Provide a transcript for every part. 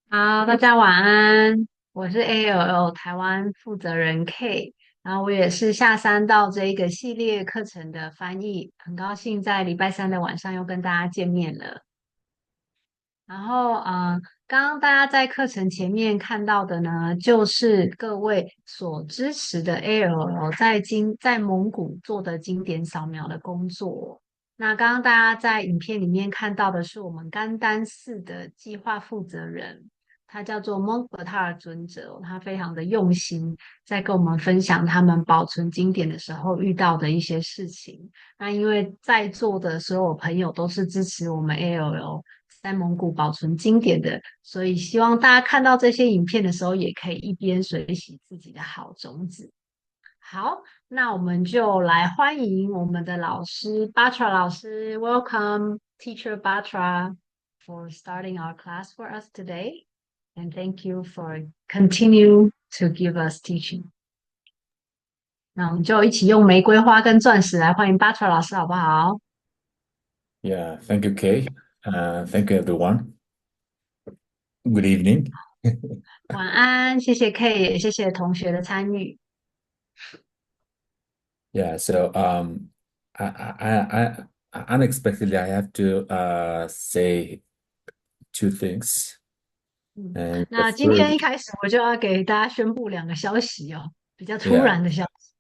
好，大家晚安。我是 ALL 台湾负责人 K，然后我也是下三道这一个系列课程的翻译，很高兴在礼拜三的晚上又跟大家见面了。然后，刚刚大家在课程前面看到的呢，就是各位所支持的 ALL 在蒙古做的经典扫描的工作。那刚刚大家在影片里面看到的是我们甘丹寺的计划负责人，他叫做蒙格塔尔尊者，他非常的用心，在跟我们分享他们保存经典的时候遇到的一些事情。那因为在座的所有朋友都是支持我们 ALL。在蒙古保存经典的，所以希望大家看到这些影片的时候，也可以一边学习自己的好种子。好，那我们就来欢迎我们的老师 Batra 老师，Welcome Teacher Batra for starting our class for us today, and thank you for continue to give us teaching. 那我们就一起用玫瑰花跟钻石来欢迎 Batra 老师，好不好？Yeah, thank you, Kay. Thank you, everyone. Good evening. 晚安，谢谢 K，也谢谢同学的参与。Yeah, so unexpectedly, I have to say two things. 嗯，And the 那今天一 first, 开始我就要给大家宣布两个消息哦，比较突 yeah, 然的消息。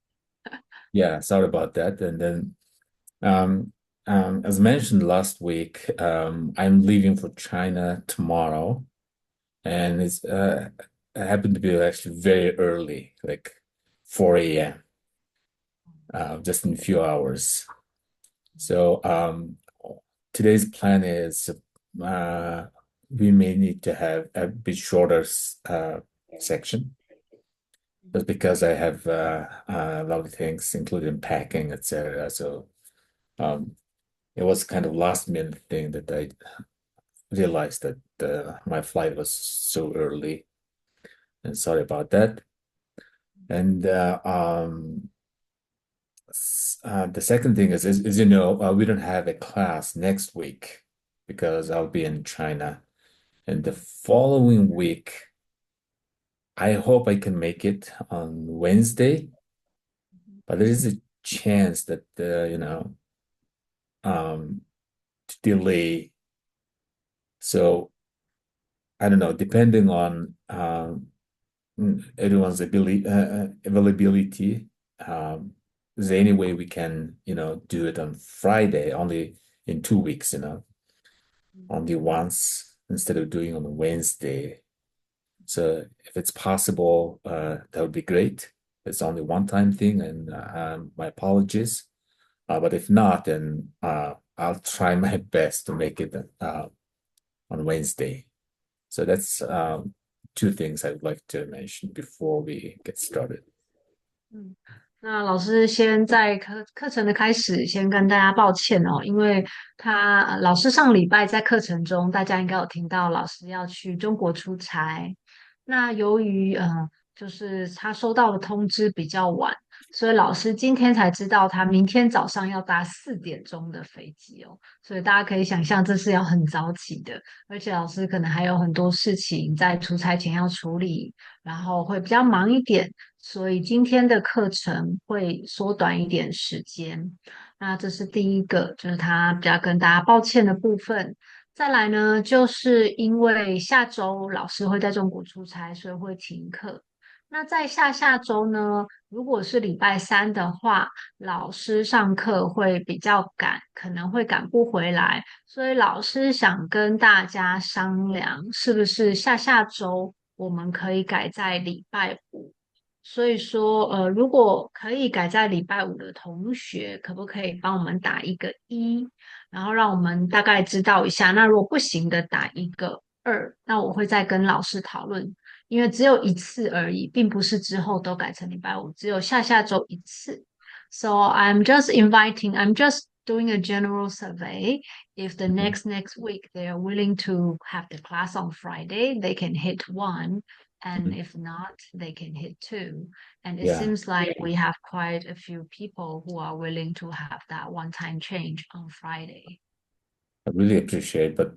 yeah, sorry about that. And then, um, as mentioned last week, I'm leaving for China tomorrow, and it happened to be actually very early, like 4 a.m. Just in a few hours. So today's plan is uh, we may need to have a bit shorter section just because I have a lot of things, including packing, etc. So um, it was kind of last minute thing that I realized that my flight was so early, and sorry about that. And the second thing is we don't have a class next week because I'll be in China. And the following week, I hope I can make it on Wednesday, but there is a chance that to delay. So I don't know, depending on everyone's availability. Is there any way we can, do it on Friday, only in 2 weeks, only once instead of doing on Wednesday? So if it's possible, that would be great. It's only one-time thing, and my apologies. But if not, then I'll try my best to make it on Wednesday. So that's two things I would like to mention before we get started. 嗯，那老师先在课程的开始，先跟大家抱歉哦，因为老师上礼拜在课程中，大家应该有听到老师要去中国出差。那由于就是他收到的通知比较晚，所以老师今天才知道他明天早上要搭4点钟的飞机哦，所以大家可以想象这是要很早起的，而且老师可能还有很多事情在出差前要处理，然后会比较忙一点。所以今天的课程会缩短一点时间。那这是第一个，就是他比较跟大家抱歉的部分。再来呢，就是因为下周老师会在中国出差，所以会停课。那在下下周呢，如果是礼拜三的话，老师上课会比较赶，可能会赶不回来，所以老师想跟大家商量，是不是下下周我们可以改在礼拜五。所以说，如果可以改在礼拜五的同学，可不可以帮我们打一个一，然后让我们大概知道一下。那如果不行的，打一个二，那我会再跟老师讨论，因为只有一次而已，并不是之后都改成礼拜五，只有下下周一次。So I'm just doing a general survey. If the Mhm. next week they are willing to have the class on Friday, they can hit one. And Mhm. if not, they can hit two. And it Yeah, seems like we have quite a few people who are willing to have that one-time change on Friday. I really appreciate, but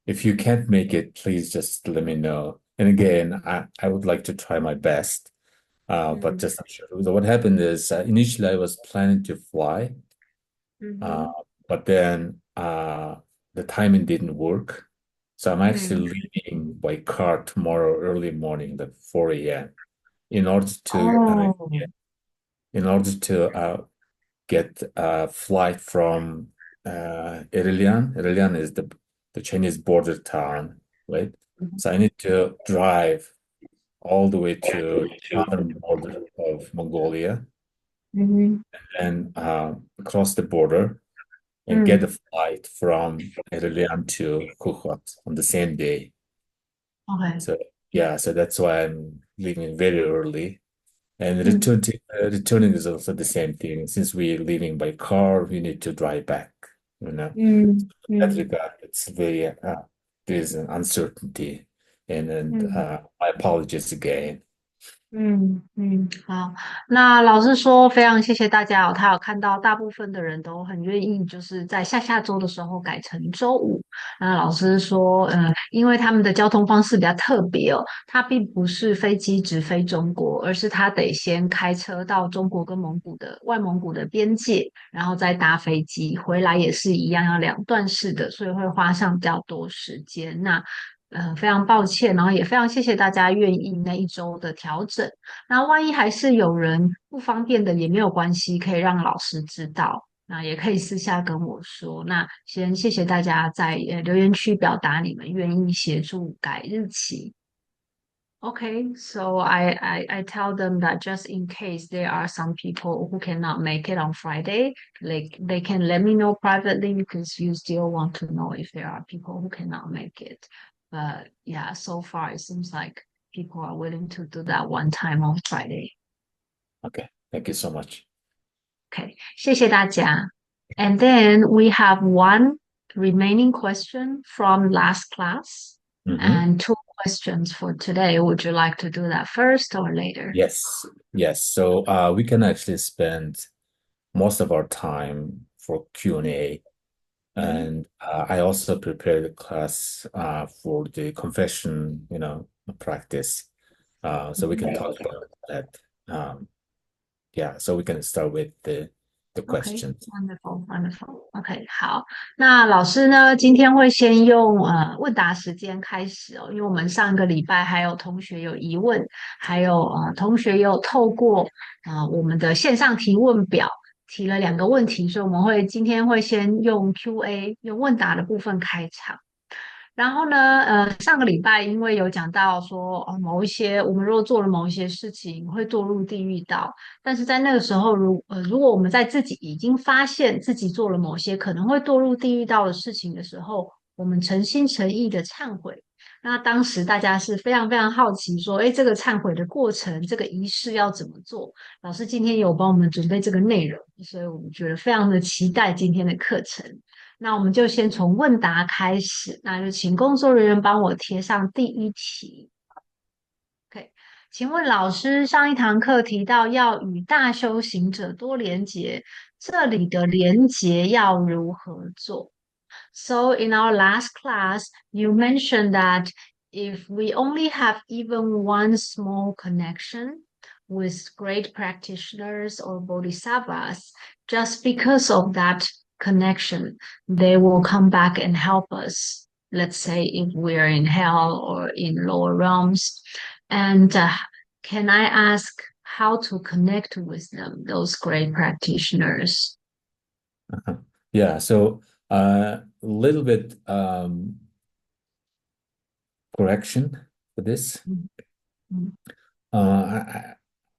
if you can't make it, please just let me know. And again, I would like to try my best, but Mm, just not sure. So what happened is initially I was planning to fly, uh, mm-hmm, but then the timing didn't work. So I'm mm. actually leaving by car tomorrow early morning, like 4 a.m. in order to Oh. in order to get a flight from Irilyan. Irilyan is the Chinese border town, right? So I need to drive all the way to southern border of Mongolia Mm-hmm. and across the border and get Mm. a flight from Irilyan to Kuchot on the same day. Okay. So yeah, so that's why I'm leaving very early. And Mm, returning is also the same thing. Since we're leaving by car, we need to drive back, you know. mm, In that mm, regard, it's very there's an uncertainty. And mm。my apologies again. 好，那老师说，非常谢谢大家哦，他有看到大部分的人都很愿意，就是在下周的时候改成周五。那老师说，因为他们的交通方式比较特别哦，它并不是飞机直飞中国，而是他得先开车到中国跟外蒙古的边界，然后再搭飞机回来，也是一样要两段式的，所以会花上比较多时间。那非常抱歉，然后也非常谢谢大家愿意那一周的调整。那万一还是有人不方便的，也没有关系，可以让老师知道。那也可以私下跟我说。那先谢谢大家在留言区表达你们愿意协助改日期。Okay, so I tell them that just in case there are some people who cannot make it on Friday, like they can let me know privately because you still want to know if there are people who cannot make it. But yeah, so far it seems like people are willing to do that one time on Friday. Okay, thank you so much. Okay, 谢谢大家. And then we have one remaining question from last class Hmm. and two questions for today. Would you like to do that first or later? Yes, yes. So we can actually spend most of our time for Q&A. Mhm. And I also prepared the class for the confession, practice. So we can Mhm. talk about that. Yeah, so we can start with the OK, questions. wonderful, wonderful. OK，好，那老师呢，今天会先用问答时间开始哦，因为我们上个礼拜还有同学有疑问，还有同学有透过我们的线上提问表提了两个问题，所以我们今天会先用 Q&A 用问答的部分开场。然后呢，上个礼拜因为有讲到说，某一些我们如果做了某一些事情会堕入地狱道，但是在那个时候，如果我们在自己已经发现自己做了某些可能会堕入地狱道的事情的时候，我们诚心诚意的忏悔。那当时大家是非常非常好奇，说，哎，这个忏悔的过程，这个仪式要怎么做？老师今天有帮我们准备这个内容，所以我们觉得非常的期待今天的课程。那我们就先从问答开始，那就请工作人员帮我贴上第一题。OK，请问老师上一堂课提到要与大修行者多连结，这里的连结要如何做？So in our last class, you mentioned that if we only have even one small connection with great practitioners or bodhisattvas, just because of that connection, they will come back and help us. Let's say if we're in hell or in lower realms. And can I ask how to connect with them, those great practitioners? Yeah, so a little bit correction for this. Mhm.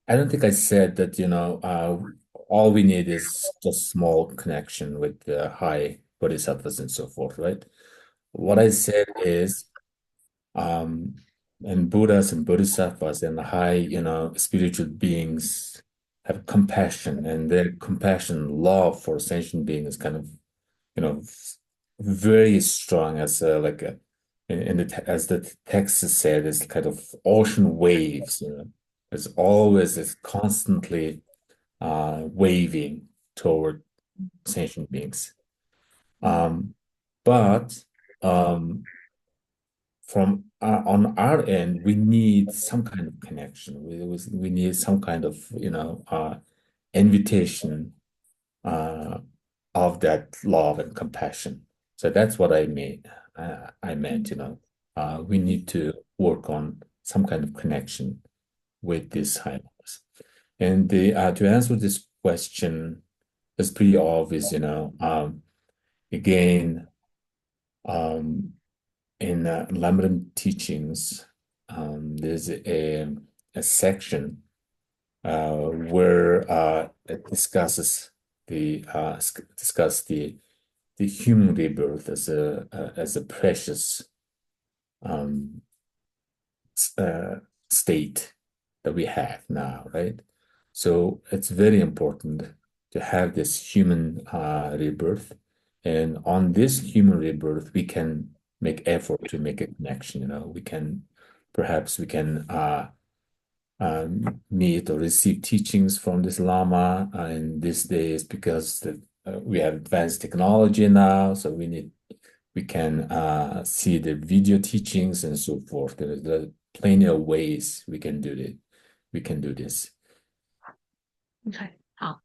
I don't think I said that, all we need is just small connection with the high bodhisattvas and so forth, right? What I said is, um, and Buddhas and bodhisattvas and high, spiritual beings have compassion, and their compassion, love for sentient beings kind of, you know, very strong as like as the text said, it's kind of ocean waves, It's always it's constantly waving toward sentient beings. Um, but from on our end, we need some kind of connection. We need some kind of, invitation uh, of that love and compassion. So that's what I mean. I meant, we need to work on some kind of connection with these high levels. And to answer this question, it's pretty obvious, again, um, in Lamrim teachings, there's a section where it discuss the human rebirth as a precious um, uh, state that we have now, right? So it's very important to have this human rebirth, and on this human rebirth, we can make effort to make a connection. Perhaps we can meet or receive teachings from this Lama in these days because we have advanced technology now, so we can see the video teachings and so forth. There are plenty of ways we can do it. We can do this. OK，好。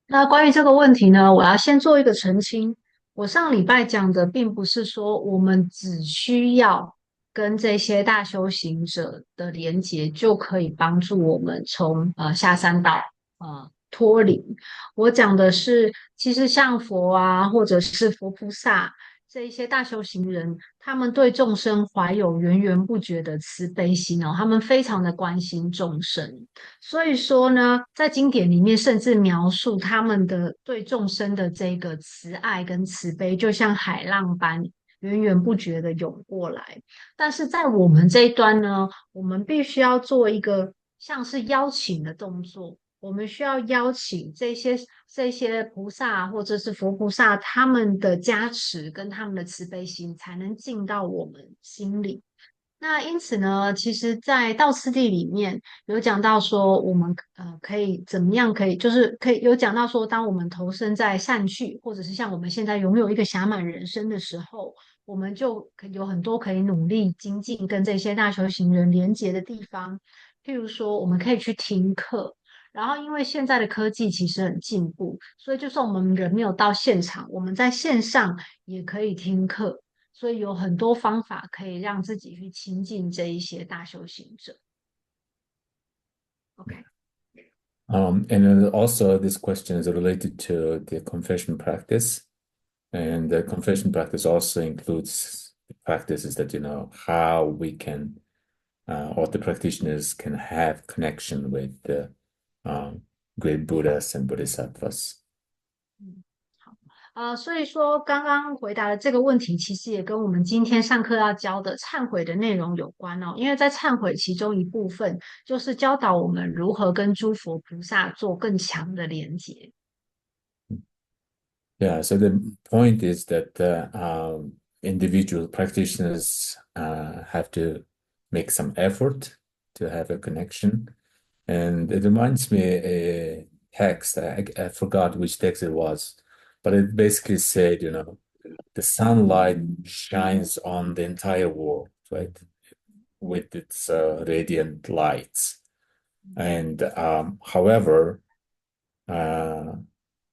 那关于这个问题呢，我要先做一个澄清。我上礼拜讲的并不是说我们只需要跟这些大修行者的连结就可以帮助我们从下三道脱离。我讲的是，其实像佛啊，或者是佛菩萨这一些大修行人，他们对众生怀有源源不绝的慈悲心哦，他们非常的关心众生。所以说呢，在经典里面甚至描述他们的对众生的这个慈爱跟慈悲，就像海浪般源源不绝的涌过来。但是在我们这一端呢，我们必须要做一个像是邀请的动作。我们需要邀请这些菩萨或者是佛菩萨，他们的加持跟他们的慈悲心，才能进到我们心里。那因此呢，其实，在道次第里面有讲到说，我们可以怎么样？可以就是可以有讲到说，当我们投身在善趣，或者是像我们现在拥有一个暇满人生的时候，我们就可以有很多可以努力精进跟这些大修行人连结的地方。譬如说，我们可以去听课。然后，因为现在的科技其实很进步，所以就算我们人没有到现场，我们在线上也可以听课。所以有很多方法可以让自己去亲近这一些大修行者。OK，And then also, this question is related to the confession practice. And the confession practice also includes the practices that, how we can, or the practitioners can have connection with the great Buddhas and Bodhisattvas. 嗯，好，所以说刚刚回答的这个问题，其实也跟我们今天上课要教的忏悔的内容有关哦。因为在忏悔其中一部分就是教导我们如何跟诸佛菩萨做更强的连结。Yeah, so the point is that individual practitioners have to make some effort to have a connection. And it reminds me a text, I forgot which text it was, but it basically said, the sunlight shines on the entire world, right? With its radiant lights. And however, uh,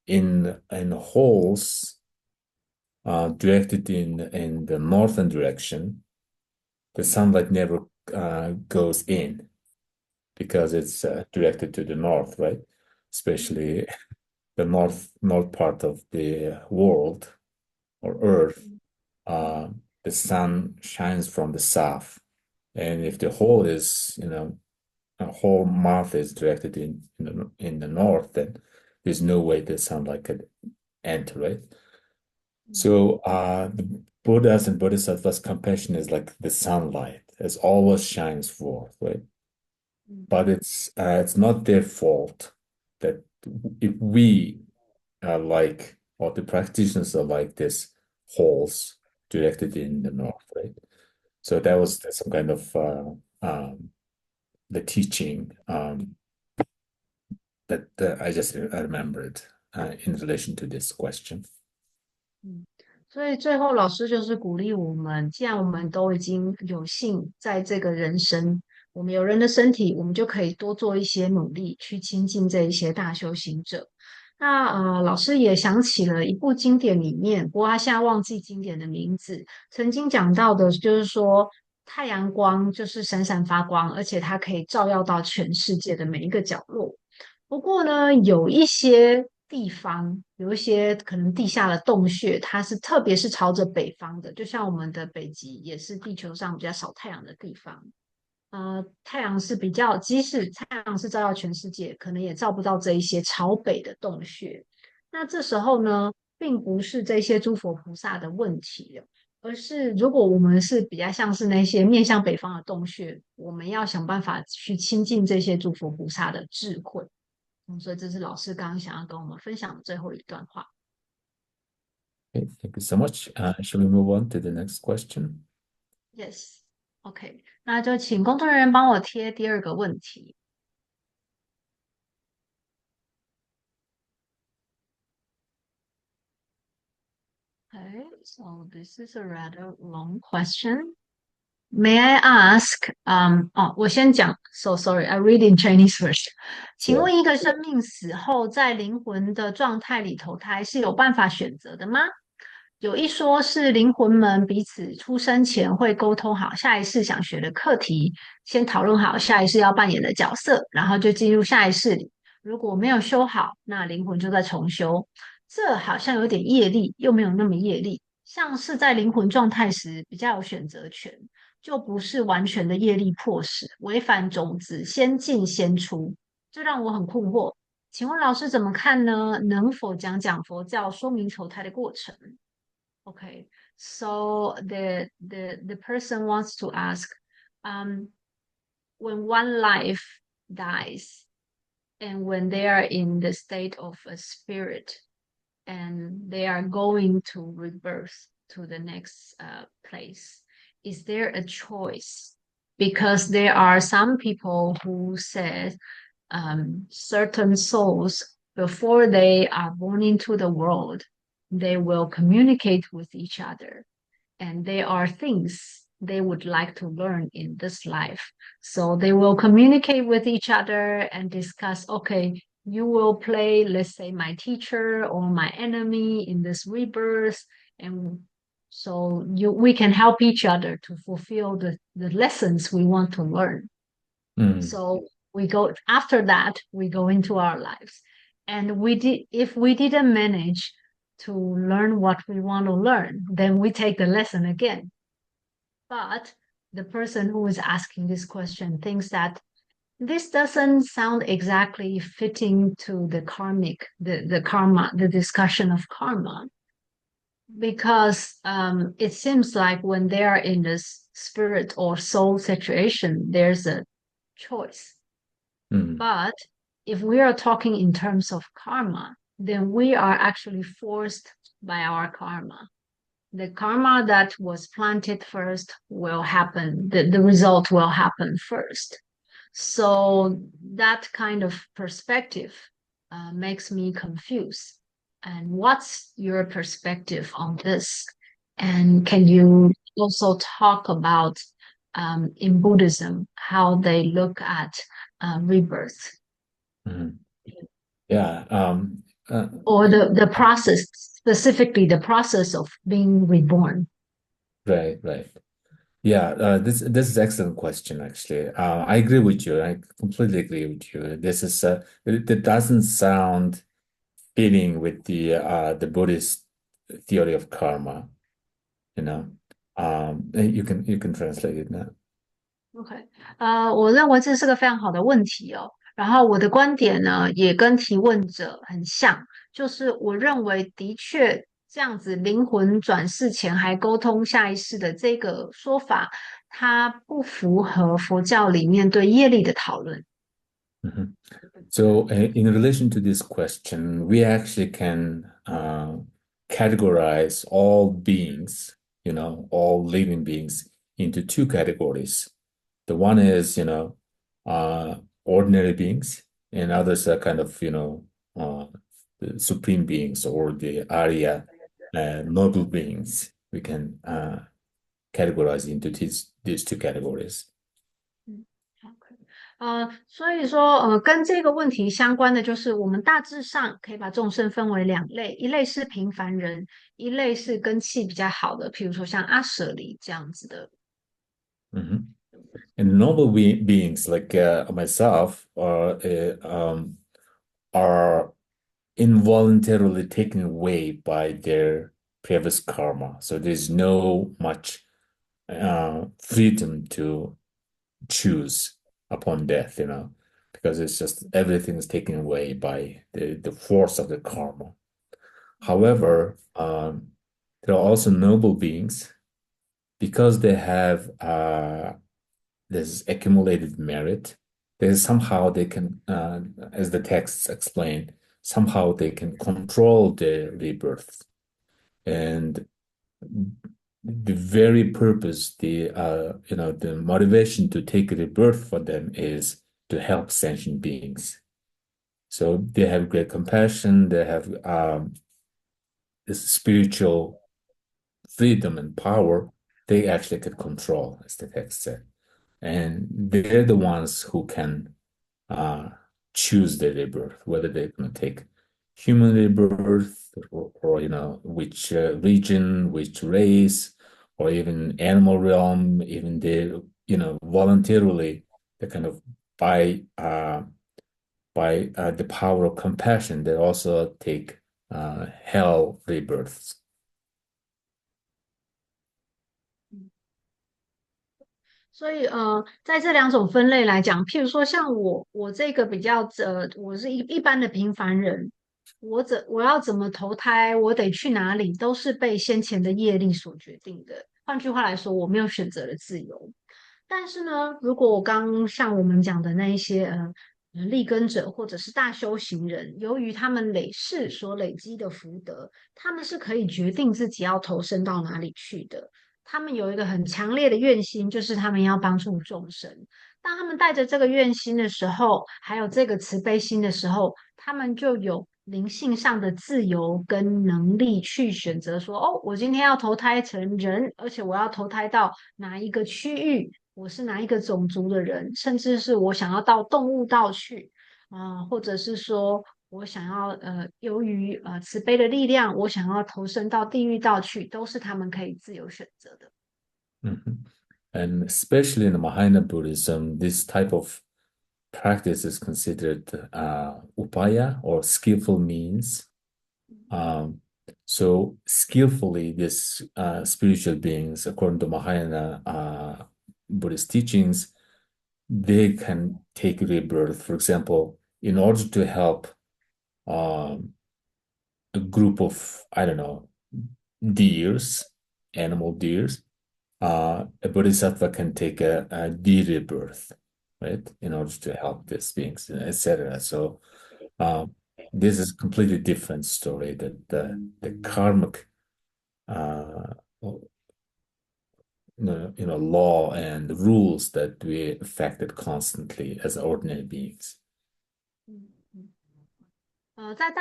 in holes directed in the northern direction, the sunlight never goes in because it's directed to the north, right? Especially the north part of the world or Earth, the sun shines from the south, and if the hole is, a whole mouth is directed in the north, then there's no way the sunlight could enter, right? So the Buddhas and Bodhisattvas compassion is like the sunlight, it always shines forth, right? But it's not their fault that if we are like, or the practitioners are like this holes directed in the north, right? So that was some kind of the teaching that I just remembered in relation to this question. 嗯，所以最后老师就是鼓励我们，既然我们都已经有幸在这个人生，我们有人的身体，我们就可以多做一些努力去亲近这一些大修行者。那老师也想起了一部经典里面，不过他现在忘记经典的名字，曾经讲到的就是说，太阳光就是闪闪发光，而且它可以照耀到全世界的每一个角落。不过呢，有一些地方，有一些可能地下的洞穴，它是特别是朝着北方的，就像我们的北极，也是地球上比较少太阳的地方。太阳是比较，即使太阳是照耀全世界，可能也照不到这一些朝北的洞穴。那这时候呢，并不是这些诸佛菩萨的问题了，而是如果我们是比较像是那些面向北方的洞穴，我们要想办法去亲近这些诸佛菩萨的智慧。所以这是老师刚刚想要跟我们分享的最后一段话。Okay, thank you so much. Shall we move on to the next question? Yes, OK，那就请工作人员帮我贴第二个问题。Okay, so this is a rather long question. May I ask, 我先讲，so sorry, I read in Chinese first. 请 Yeah. 问一个生命死后，在灵魂的状态里投胎是有办法选择的吗？有一说是灵魂们彼此出生前会沟通好下一世想学的课题，先讨论好下一世要扮演的角色，然后就进入下一世里。如果没有修好，那灵魂就在重修。这好像有点业力，又没有那么业力，像是在灵魂状态时比较有选择权。就不是完全的业力迫使，违反种子先进先出，这让我很困惑。请问老师怎么看呢？能否讲讲佛教说明投胎的过程？Okay, so the person wants to ask, um, when one life dies and when they are in the state of a spirit and they are going to rebirth to the next place, is there a choice? Because there are some people who said certain souls, before they are born into the world, they will communicate with each other. And there are things they would like to learn in this life. So they will communicate with each other and discuss, okay, you will play, let's say, my teacher or my enemy in this rebirth. And so we can help each other to fulfill the lessons we want to learn. Mm, So we go after that, we go into our lives. And we did if we didn't manage to learn what we want to learn, then we take the lesson again. But the person who is asking this question thinks that this doesn't sound exactly fitting to the the karma, the discussion of karma, because it seems like when they are in this spirit or soul situation, there's a choice. mm, But if we are talking in terms of karma, then we are actually forced by our karma. The karma that was planted first will happen, the result will happen first. So that kind of perspective makes me confused. And what's your perspective on this? And can you also talk about in Buddhism how they look at rebirth mm. Yeah. or the process, specifically the process of being reborn? Right, right. Yeah, this is excellent question actually. I agree with you. I completely agree with you. This is it doesn't sound fitting with the Buddhist theory of karma, you know. You can translate it now. OK，我认为这是个非常好的问题哦。然后我的观点呢，也跟提问者很像，就是我认为的确这样子，灵魂转世前还沟通下一世的这个说法，它不符合佛教里面对业力的讨论。Mhm. So, in relation to this question, we actually can categorize all beings, all living beings into two categories. The one is, ordinary beings, and others are kind of, the supreme beings or the Arya. noble beings. We can categorize into these two categories. 嗯，OK，所以说，跟这个问题相关的就是，我们大致上可以把众生分为两类，一类是平凡人，一类是根气比较好的，譬如说像阿舍离这样子的。Mhm. And noble beings like myself are involuntarily taken away by their previous karma. So there's no much freedom to choose upon death, because it's just everything is taken away by the force of the karma. However, there are also noble beings because they have this accumulated merit. There's somehow they can, as the texts explain, somehow they can control their rebirth. And the very purpose, the motivation to take rebirth for them is to help sentient beings. So they have great compassion. They have this spiritual freedom and power. They actually can control, as the text said, and they're the ones who can uh, choose their rebirth, whether they're going to take human rebirth or which region, which race, or even animal realm. Even they, voluntarily, they kind of by the power of compassion, they also take hell rebirths. 所以在这两种分类来讲，譬如说像我这个比较我是一般的平凡人，我要怎么投胎，我得去哪里，都是被先前的业力所决定的。换句话来说，我没有选择的自由。但是呢，如果我刚像我们讲的那一些立根者或者是大修行人，由于他们累世所累积的福德，他们是可以决定自己要投身到哪里去的。他们有一个很强烈的愿心，就是他们要帮助众生。当他们带着这个愿心的时候，还有这个慈悲心的时候，他们就有灵性上的自由跟能力去选择说，哦，我今天要投胎成人，而且我要投胎到哪一个区域，我是哪一个种族的人，甚至是我想要到动物道去，或者是说我想要由于慈悲的力量，我想要投身到地狱道去，都是他们可以自由选择的。Mhm. And especially in the Mahayana Buddhism, this type of practice is considered upaya or skillful means. Um, so skillfully, these spiritual beings, according to Mahayana Buddhist teachings, they can take rebirth. For example, in order to help um, a group of, I don't know, deers, animal deers, a bodhisattva can take a deer rebirth, right, in order to help these beings, etc. So this is a completely different story that the karmic uh, law and rules that we affected constantly as ordinary beings. 嗯嗯。在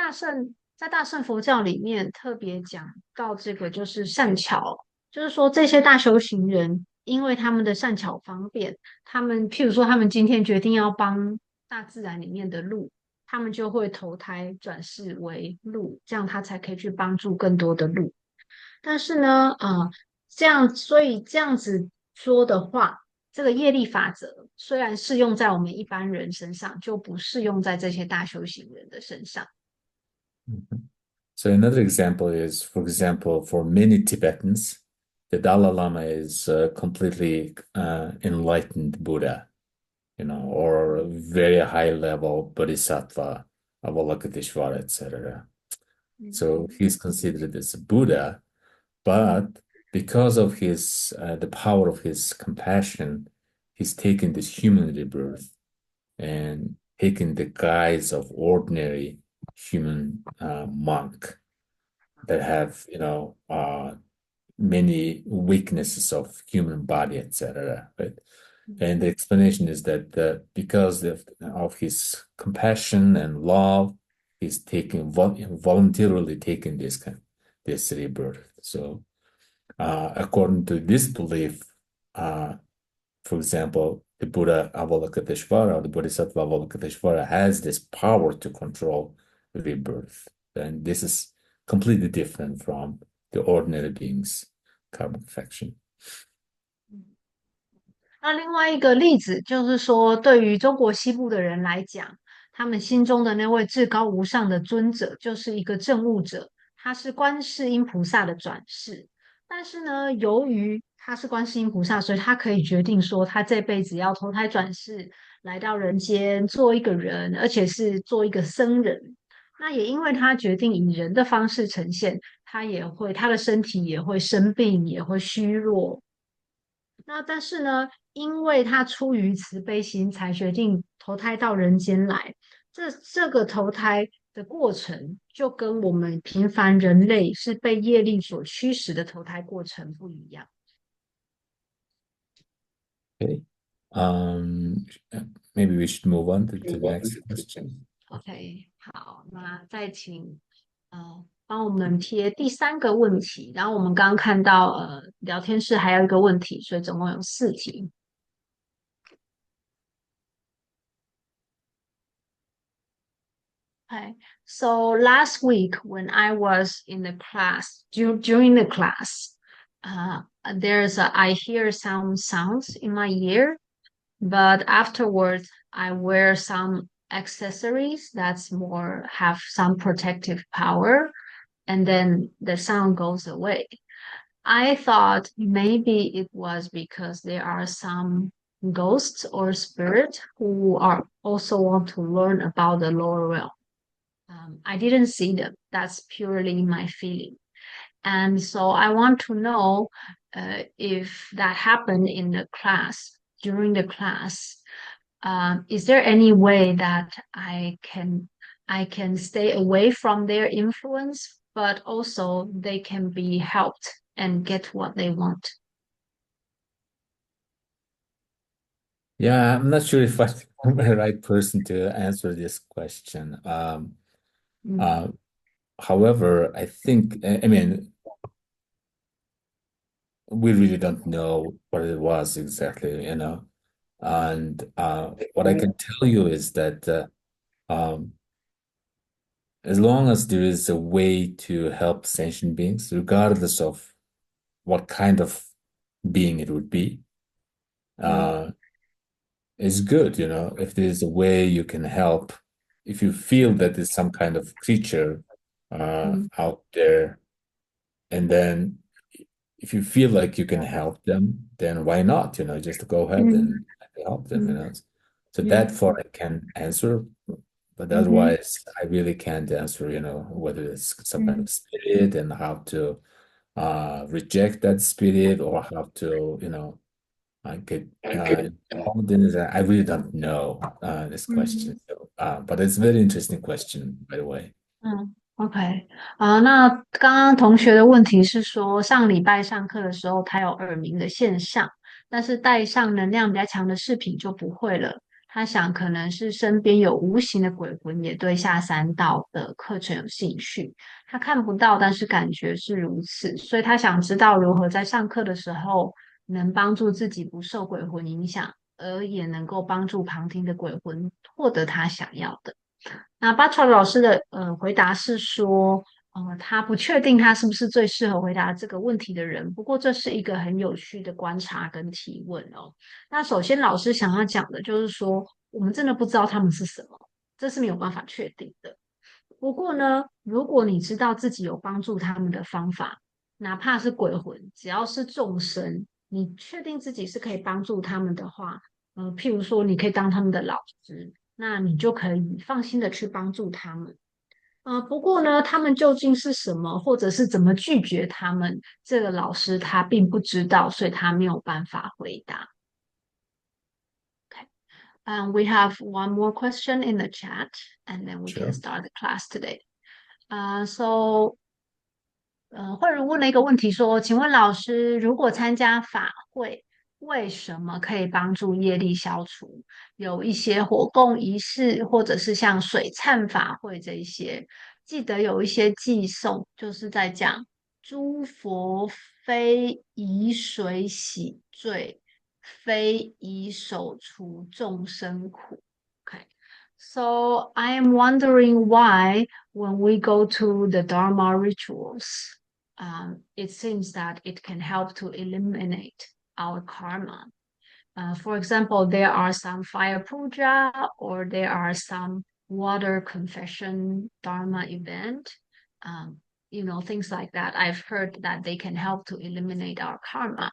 大乘佛教里面特别讲到这个，就是善巧，就是说这些大修行人，因为他们的善巧方便，他们譬如说他们今天决定要帮大自然里面的鹿，他们就会投胎转世为鹿，这样他才可以去帮助更多的鹿。但是呢，所以这样子说的话，这个业力法则虽然适用在我们一般人身上，就不适用在这些大修行人的身上。Mhm. So another example is, for example, for many Tibetans, the Dalai Lama is completely enlightened Buddha, or a very high level Bodhisattva, Avalokiteshvara, etc. 嗯 So he's considered as a Buddha, but because of the power of his compassion, he's taken this human rebirth and taken the guise of ordinary human monk that have, many weaknesses of human body, etc. Right? And the explanation is that because of his compassion and love, he's taking voluntarily taking this kind. this rebirth. So, according to this belief, uh, for example, the Buddha Avalokiteshvara, or the Bodhisattva Avalokiteshvara, has this power to control rebirth. And this is completely different from the ordinary being's karmic affection. 那另外一个例子就是说，对于中国西部的人来讲，他们心中的那位至高无上的尊者，就是一个证悟者，他是观世音菩萨的转世。但是呢，由于他是观世音菩萨，所以他可以决定说，他这辈子要投胎转世，来到人间做一个人，而且是做一个僧人。那也因为他决定以人的方式呈现，他的身体也会生病，也会虚弱，那但是呢，因为他出于慈悲心，才决定投胎到人间来。这个投胎的过程，就跟我们平凡人类是被业力所驱使的投胎过程不一样。Okay. Um, Maybe we should move on to the next question. OK，好，那再请帮我们贴第三个问题。然后我们刚刚看到聊天室还有一个问题，所以总共有4题。Okay. So last week when I was in the class, during the class, I hear some sounds in my ear, but afterwards I wear some accessories that's more have some protective power, and then the sound goes away. I thought maybe it was because there are some ghosts or spirits who are also want to learn about the lower realm. I didn't see them. That's purely my feeling. And so I want to know if that happened in the class, during the class. Is there any way that I can stay away from their influence, but also they can be helped and get what they want? Yeah, I'm not sure if I'm the right person to answer this question. Mm, Uh, However, I think, I mean, we really don't know what it was exactly, you know. And what I can tell you is that um, as long as there is a way to help sentient beings, regardless of what kind of being it would be, mm, uh, is good, you know. If there's a way you can help, if you feel that there's some kind of creature mm, out there, and then if you feel like you can help them, then why not? You know, just go ahead mm, and help them, you mm, know. So yeah. that far I can answer, but Mm-hmm, otherwise I really can't answer, you know, whether it's some kind mm, of spirit and how to reject that spirit or how to, you know, get involved in it. I really don't know this question. mm. So, but it's a very interesting question, by the way. OK，那刚刚同学的问题是说，上礼拜上课的时候，他有耳鸣的现象，但是带上能量比较强的饰品就不会了。他想可能是身边有无形的鬼魂也对下三道的课程有兴趣，他看不到，但是感觉是如此，所以他想知道如何在上课的时候能帮助自己不受鬼魂影响，而也能够帮助旁听的鬼魂获得他想要的。那巴乔老师的回答是说，他不确定他是不是最适合回答这个问题的人，不过这是一个很有趣的观察跟提问哦。那首先老师想要讲的就是说，我们真的不知道他们是什么，这是没有办法确定的。不过呢，如果你知道自己有帮助他们的方法，哪怕是鬼魂，只要是众生，你确定自己是可以帮助他们的话，譬如说你可以当他们的老师。那你就可以放心的去帮助他们。不过呢，他们究竟是什么，或者是怎么拒绝他们，这个老师他并不知道，所以他没有办法回答。Okay. We have one more question in the chat, and then we can Sure. start the class today. So 慧茹问了一个问题说：“请问老师，如果参加法会，为什么可以帮助业力消除？有一些火供仪式，或者是像水忏法会这一些，记得有一些寄诵，就是在讲诸佛非以水洗罪，非以手除众生苦。Okay. So I am wondering why when we go to the Dharma rituals, it seems that it can help to eliminate our karma. For example, there are some fire puja or there are some water confession dharma event, um, things like that. I've heard that they can help to eliminate our karma.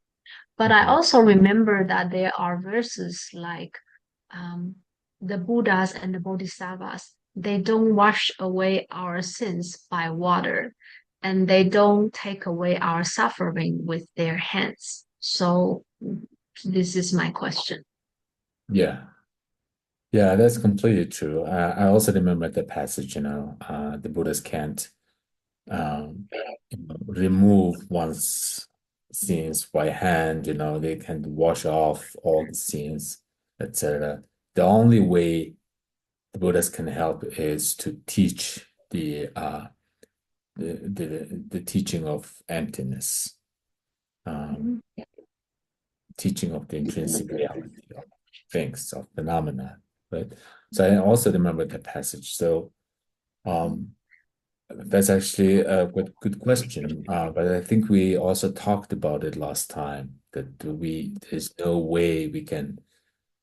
But I Mhm. also remember that there are verses like um, the Buddhas and the Bodhisattvas, they don't wash away our sins by water, and they don't take away our suffering with their hands. So this is my question. Yeah, yeah, that's completely true. I also remember the passage, the Buddhas can't remove one's sins by hand, they can wash off all the sins, etc. The only way the Buddhas can help is to teach the teaching of emptiness, um, Mhm, teaching of the intrinsic reality of things, of phenomena, right? So I also remember the passage. So um, that's actually a good question. But I think we also talked about it last time that there's no way we can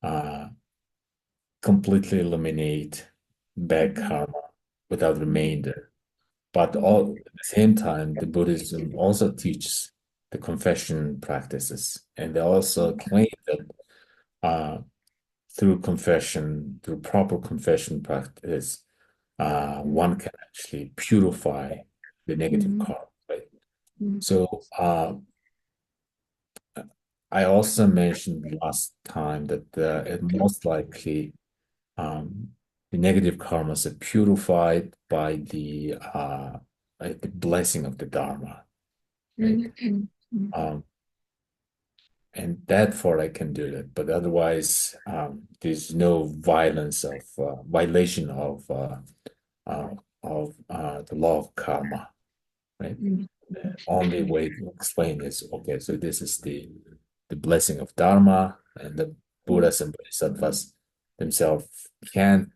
uh, completely eliminate bad mhm, karma without mhm, remainder. But mhm, all at the same time, the Buddhism also teaches the confession practices, and they also claim that uh, through proper confession practice, one can actually purify the negative mhm, karma, right? mhm, So I also mentioned last time that it most likely um, the negative karmas are purified by the blessing of the Dharma, right? mhm, mhm, mhm, Um, and that for I can do that, but otherwise, there's no violation uh, of the law of karma, right? mhm, The only way to explain is okay, so this is the blessing of Dharma, and the mhm, Buddhas and Bodhisattvas themselves can't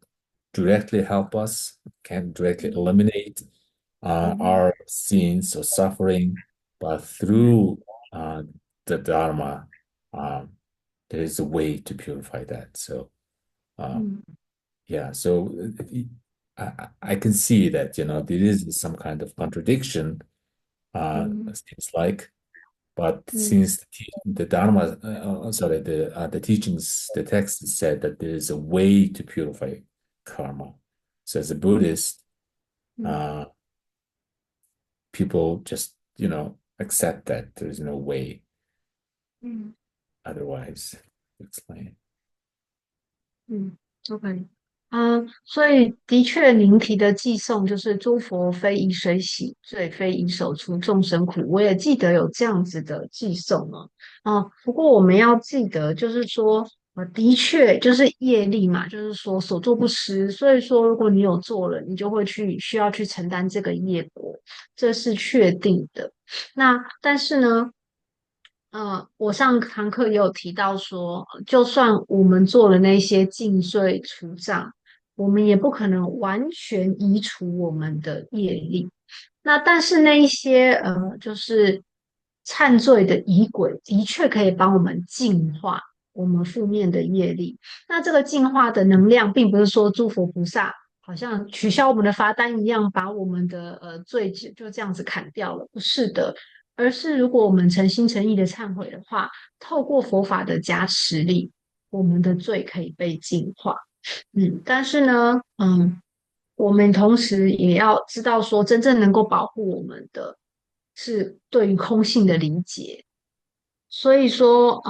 directly help us, can't directly eliminate mhm, our sins or suffering, but through uh, the Dharma, um, there is a way to purify that. So, uh, mhm, yeah, so I can see that, there is some kind of contradiction, mhm, it seems like, but mhm, since the Dharma, sorry, the teachings, the text said that there is a way to purify karma. So as a Buddhist, mhm, uh, people just, accept that there's no way mhm. otherwise to explain. 嗯，OK，所以的确，您提的寄颂就是诸佛非以水洗罪，非以手除众生苦。我也记得有这样子的寄颂哦。不过我们要记得，就是说，的确就是业力嘛，就是说所作不失。所以说，如果你有做了，你就会需要去承担这个业果，这是确定的。那但是呢？我上堂课也有提到说，就算我们做了那些净罪除障，我们也不可能完全移除我们的业力。那但是那一些就是忏罪的仪轨，的确可以帮我们净化我们负面的业力。那这个净化的能量，并不是说诸佛菩萨好像取消我们的罚单一样，把我们的罪就这样子砍掉了，不是的。而是如果我们诚心诚意的忏悔的话，透过佛法的加持力，我们的罪可以被净化。但是呢，我们同时也要知道说，真正能够保护我们的是对于空性的理解。所以说，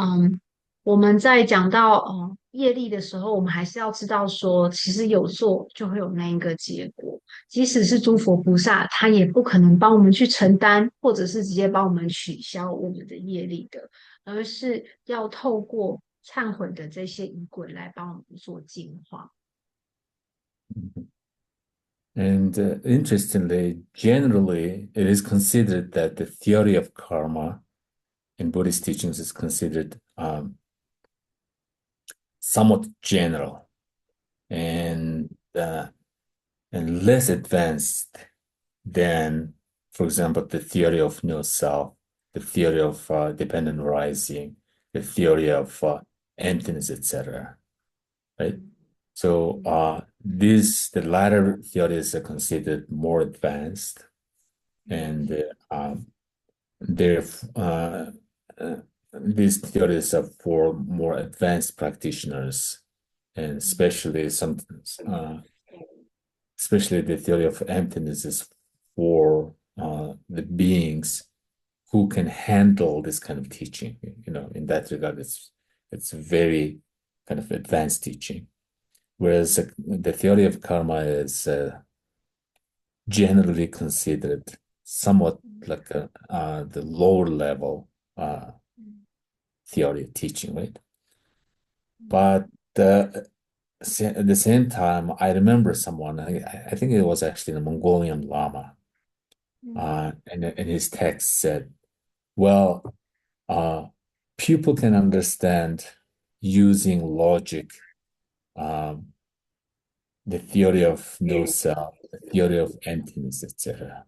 我们在讲到业力的时候，我们还是要知道说，其实有做就会有那一个结果。即使是诸佛菩萨，他也不可能帮我们去承担，或者是直接帮我们取消我们的业力的，而是要透过忏悔的这些仪轨来帮我们做净化。And interestingly, generally, it is considered that the theory of karma in Buddhist teachings is considered somewhat general and uh, and less advanced than, for example, the theory of no self, the theory of dependent arising, the theory of emptiness, etc. Right? So the latter theories are considered more advanced, and they're uh, these theories are for more advanced practitioners, and uh, especially the theory of emptiness is for the beings who can handle this kind of teaching. You know, in that regard, it's very kind of advanced teaching. Whereas the theory of karma is generally considered somewhat like the lower level theory of teaching, right? But at the same time, I remember someone, I think it was actually a Mongolian Lama, and his text said, well, uh, people can understand using logic um, the theory of no self, the theory of emptiness, etc.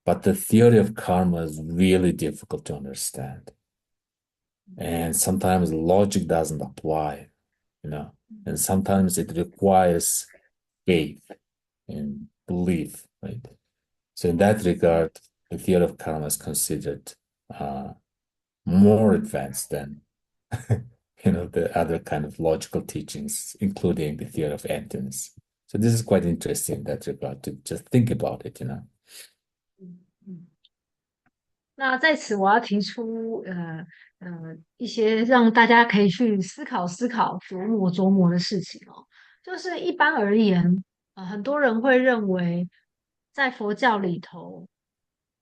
But the theory of karma is really difficult to understand. And sometimes logic doesn't apply, you know, and sometimes it requires faith and belief, right? So in that regard, the theory of karma is considered uh, more advanced than the other kind of logical teachings, including the theory of emptiness. So this is quite interesting in that regard to just think about it, you know. 那在此，我要提出一些让大家可以去思考、思考、琢磨、琢磨的事情哦。就是一般而言，很多人会认为，在佛教里头，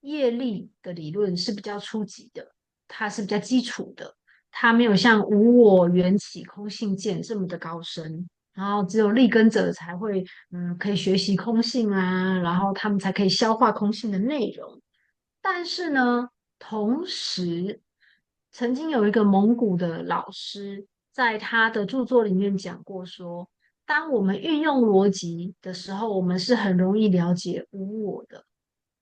业力的理论是比较初级的，它是比较基础的，它没有像无我、缘起、空性见这么的高深。然后只有立根者才会，可以学习空性啊，然后他们才可以消化空性的内容。但是呢，同时，曾经有一个蒙古的老师在他的著作里面讲过说，当我们运用逻辑的时候，我们是很容易了解无我的。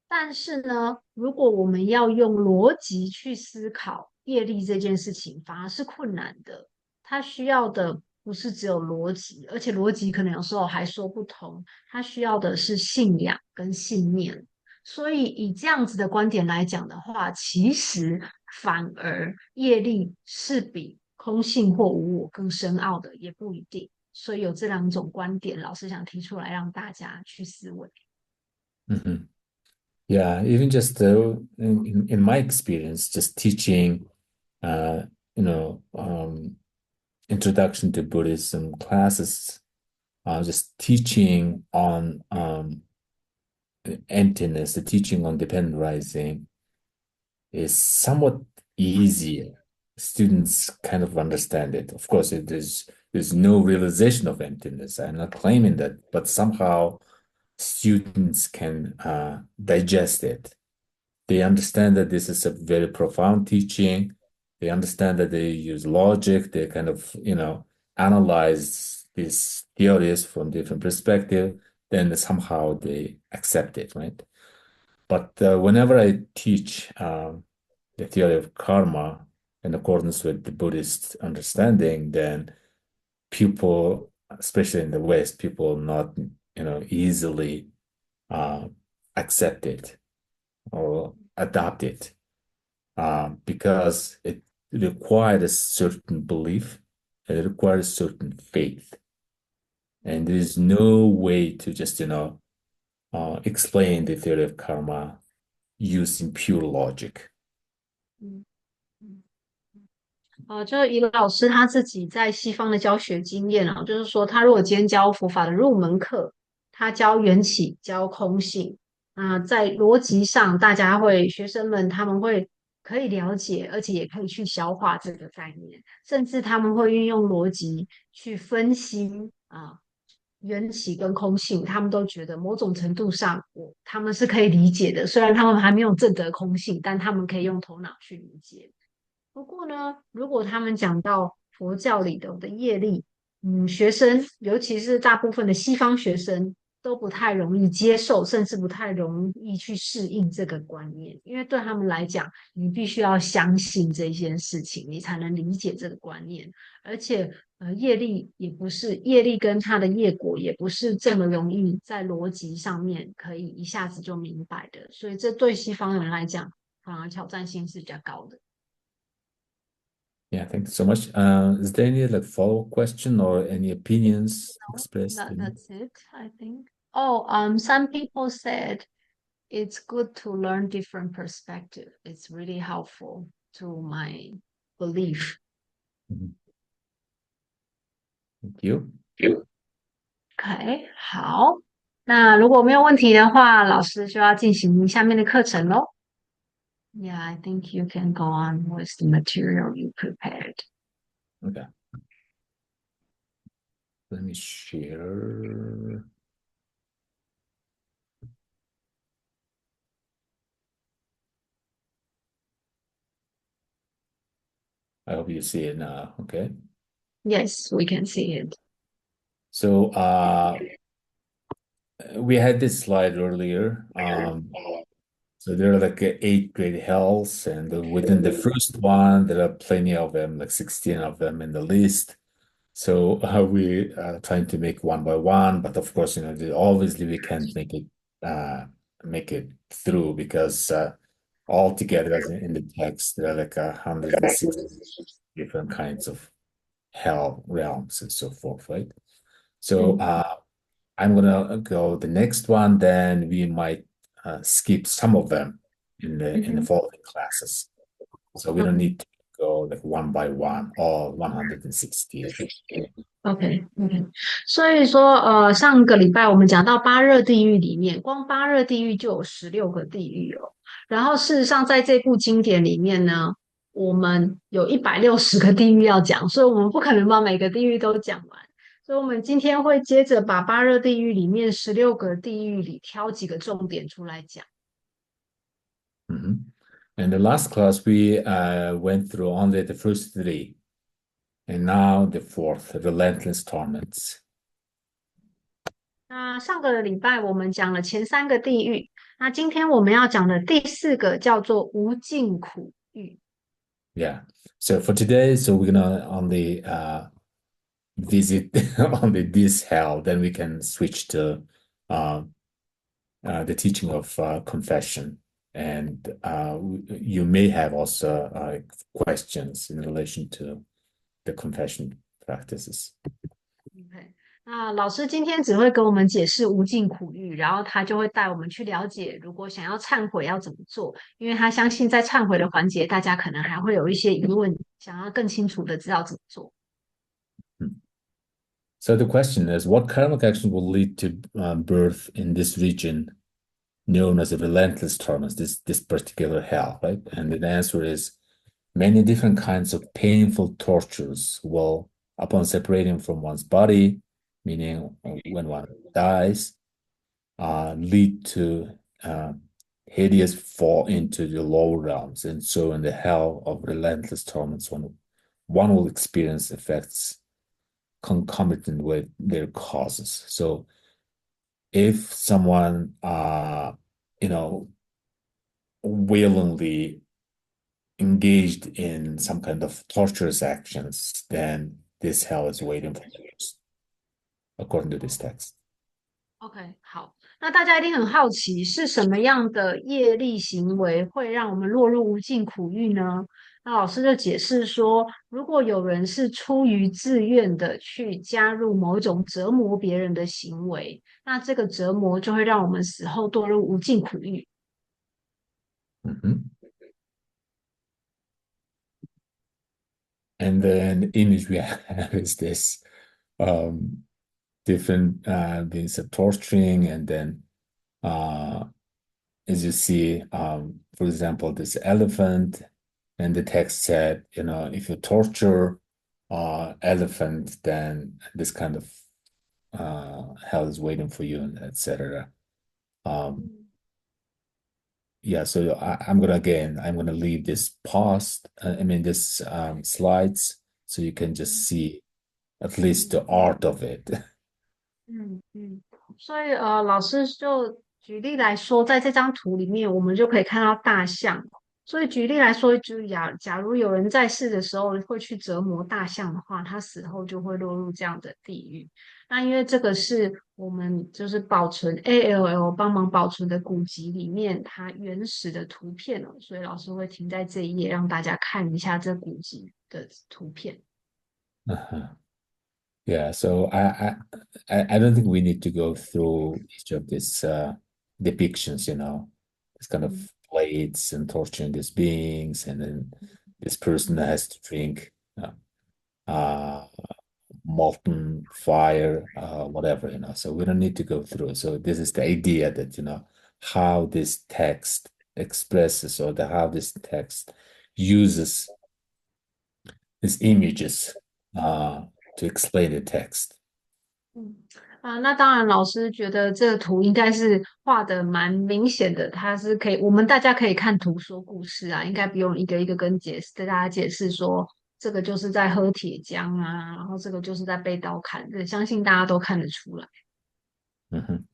但是呢，如果我们要用逻辑去思考业力这件事情，反而是困难的。它需要的不是只有逻辑，而且逻辑可能有时候还说不通，它需要的是信仰跟信念。所以以这样子的观点来讲的话，其实反而业力是比空性或无我更深奥的，也不一定。所以有这两种观点，老师想提出来让大家去思维。Mhm. Yeah, even just in my experience, just teaching, uh, you know, introduction to Buddhism classes, just teaching on emptiness, the teaching on dependent rising is somewhat easier. Students kind of understand it. Of course, there's no realization of emptiness. I'm not claiming that, but somehow students can digest it. They understand that this is a very profound teaching. They understand that they use logic. They kind of, analyze these theories from different perspective. Then somehow they accept it, right? But whenever I teach the theory of karma in accordance with the Buddhist understanding, then people, especially in the West, people not, easily uh, accept it or adopt it because it requires a certain belief, it requires certain faith, and there's no way to just, explain the theory of karma using pure logic. 嗯嗯。就是以老师他自己在西方的教学经验啊，就是说，他如果今天教佛法的入门课，他教缘起、教空性，在逻辑上，学生们他们会可以了解，而且也可以去消化这个概念，甚至他们会运用逻辑去分析缘起跟空性，他们都觉得某种程度上，他们是可以理解的。虽然他们还没有证得空性，但他们可以用头脑去理解。不过呢，如果他们讲到佛教里头的业力，学生，尤其是大部分的西方学生，都不太容易接受，甚至不太容易去适应这个观念，因为对他们来讲，你必须要相信这件事情，你才能理解这个观念。而且，业力也不是业力跟他的业果也不是这么容易在逻辑上面可以一下子就明白的，所以这对西方人来讲，反而挑战性是比较高的。Yeah, thanks so much. Is there any like follow-up question or any opinions expressed? That's it, I think. Oh, some people said it's good to learn different perspective. It's really helpful to my belief. Mhm. Thank you. OK，好，那如果没有问题的话，老师就要进行下面的课程喽。Yeah, I think you can go on with the material you prepared. Okay. Let me share. I hope you see it now. Okay. Yes, we can see it. So we had this slide earlier. So there are like eight great hells, and within the first one, there are plenty of them, like 16 of them in the list. So we trying to make one by one, but of course, obviously we can't make it through because altogether, as in the text, there are like 160 different kinds of hell realms and so forth, right? So Mm-hmm. I'm gonna go the next one, then we might skip some of them in the Mm-hmm. following classes. So we don't Okay. need to go like one by one, all 160. OK，OK，所以说，上个礼拜我们讲到八热地狱里面，光八热地狱就有16个地狱哦。然后事实上，在这部经典里面呢，我们有160个地狱要讲，所以我们不可能把每个地狱都讲完。所以我们今天会接着把八热地狱里面16个地狱里挑几个重点出来讲。Mhm. And the last class, we went through only the first three, and now the fourth, relentless torments. 那上个礼拜我们讲了前3个地狱，那今天我们要讲的第4个叫做无尽苦狱。Yeah. So for today, so we're gonna only visit only this hell, then we can switch to uh, the teaching of confession. And you may have also questions in relation to the confession practices. OK，那老师今天只会给我们解释无尽苦狱，然后他就会带我们去了解，如果想要忏悔要怎么做，因为他相信在忏悔的环节，大家可能还会有一些疑问，想要更清楚的知道怎么做。So the question is, what karmic action will lead to birth in this region known as a relentless torment, this particular hell, right? And the answer is many different kinds of painful tortures will, upon separating from one's body, meaning when one dies, lead to hideous fall into the lower realms. And so in the hell of relentless torments, one will experience effects concomitant with their causes. So if someone you know willingly engaged in some kind of torturous actions, then this hell is waiting for them, according to this text. OK，好，那大家一定很好奇，是什么样的业力行为会让我们落入无尽苦狱呢？那老师就解释说，如果有人是出于自愿的去加入某一种折磨别人的行为，那这个折磨就会让我们死后堕入无尽苦狱。Mhm. And then the image we have is this um, different means of torturing, and then uh, as you see, for example, this elephant, and the text said, if you torture elephant, then this kind of hell is waiting for you, and etc. Um,嗯yeah, so I'm gonna leave this post, I mean this slides, so you can just 嗯 see at least 嗯 the art of it. 嗯，所以老师就举例来说，在这张图里面，我们就可以看到大象。所以举例来说，就假如有人在世的时候会去折磨大象的话，他死后就会落入这样的地狱。那因为这个是我们就是保存 ALL 帮忙保存的古籍里面它原始的图片哦，所以老师会停在这一页，让大家看一下这古籍的图片。Uh-huh. Yeah, so I don't think we need to go through each of these depictions, this kind of嗯 plates and torturing these beings, and then this person that has to drink uh, uh, molten fire, whatever, So we don't need to go through. So this is the idea that, how this text expresses or how this text uses these images uh, to explain the text. 嗯那当然，老师觉得这个图应该是画的蛮明显的，它是可以，我们大家可以看图说故事啊，应该不用一个一个跟大家解释说这个就是在喝铁浆啊，然后这个就是在被刀砍，这相信大家都看得出来。Mhm.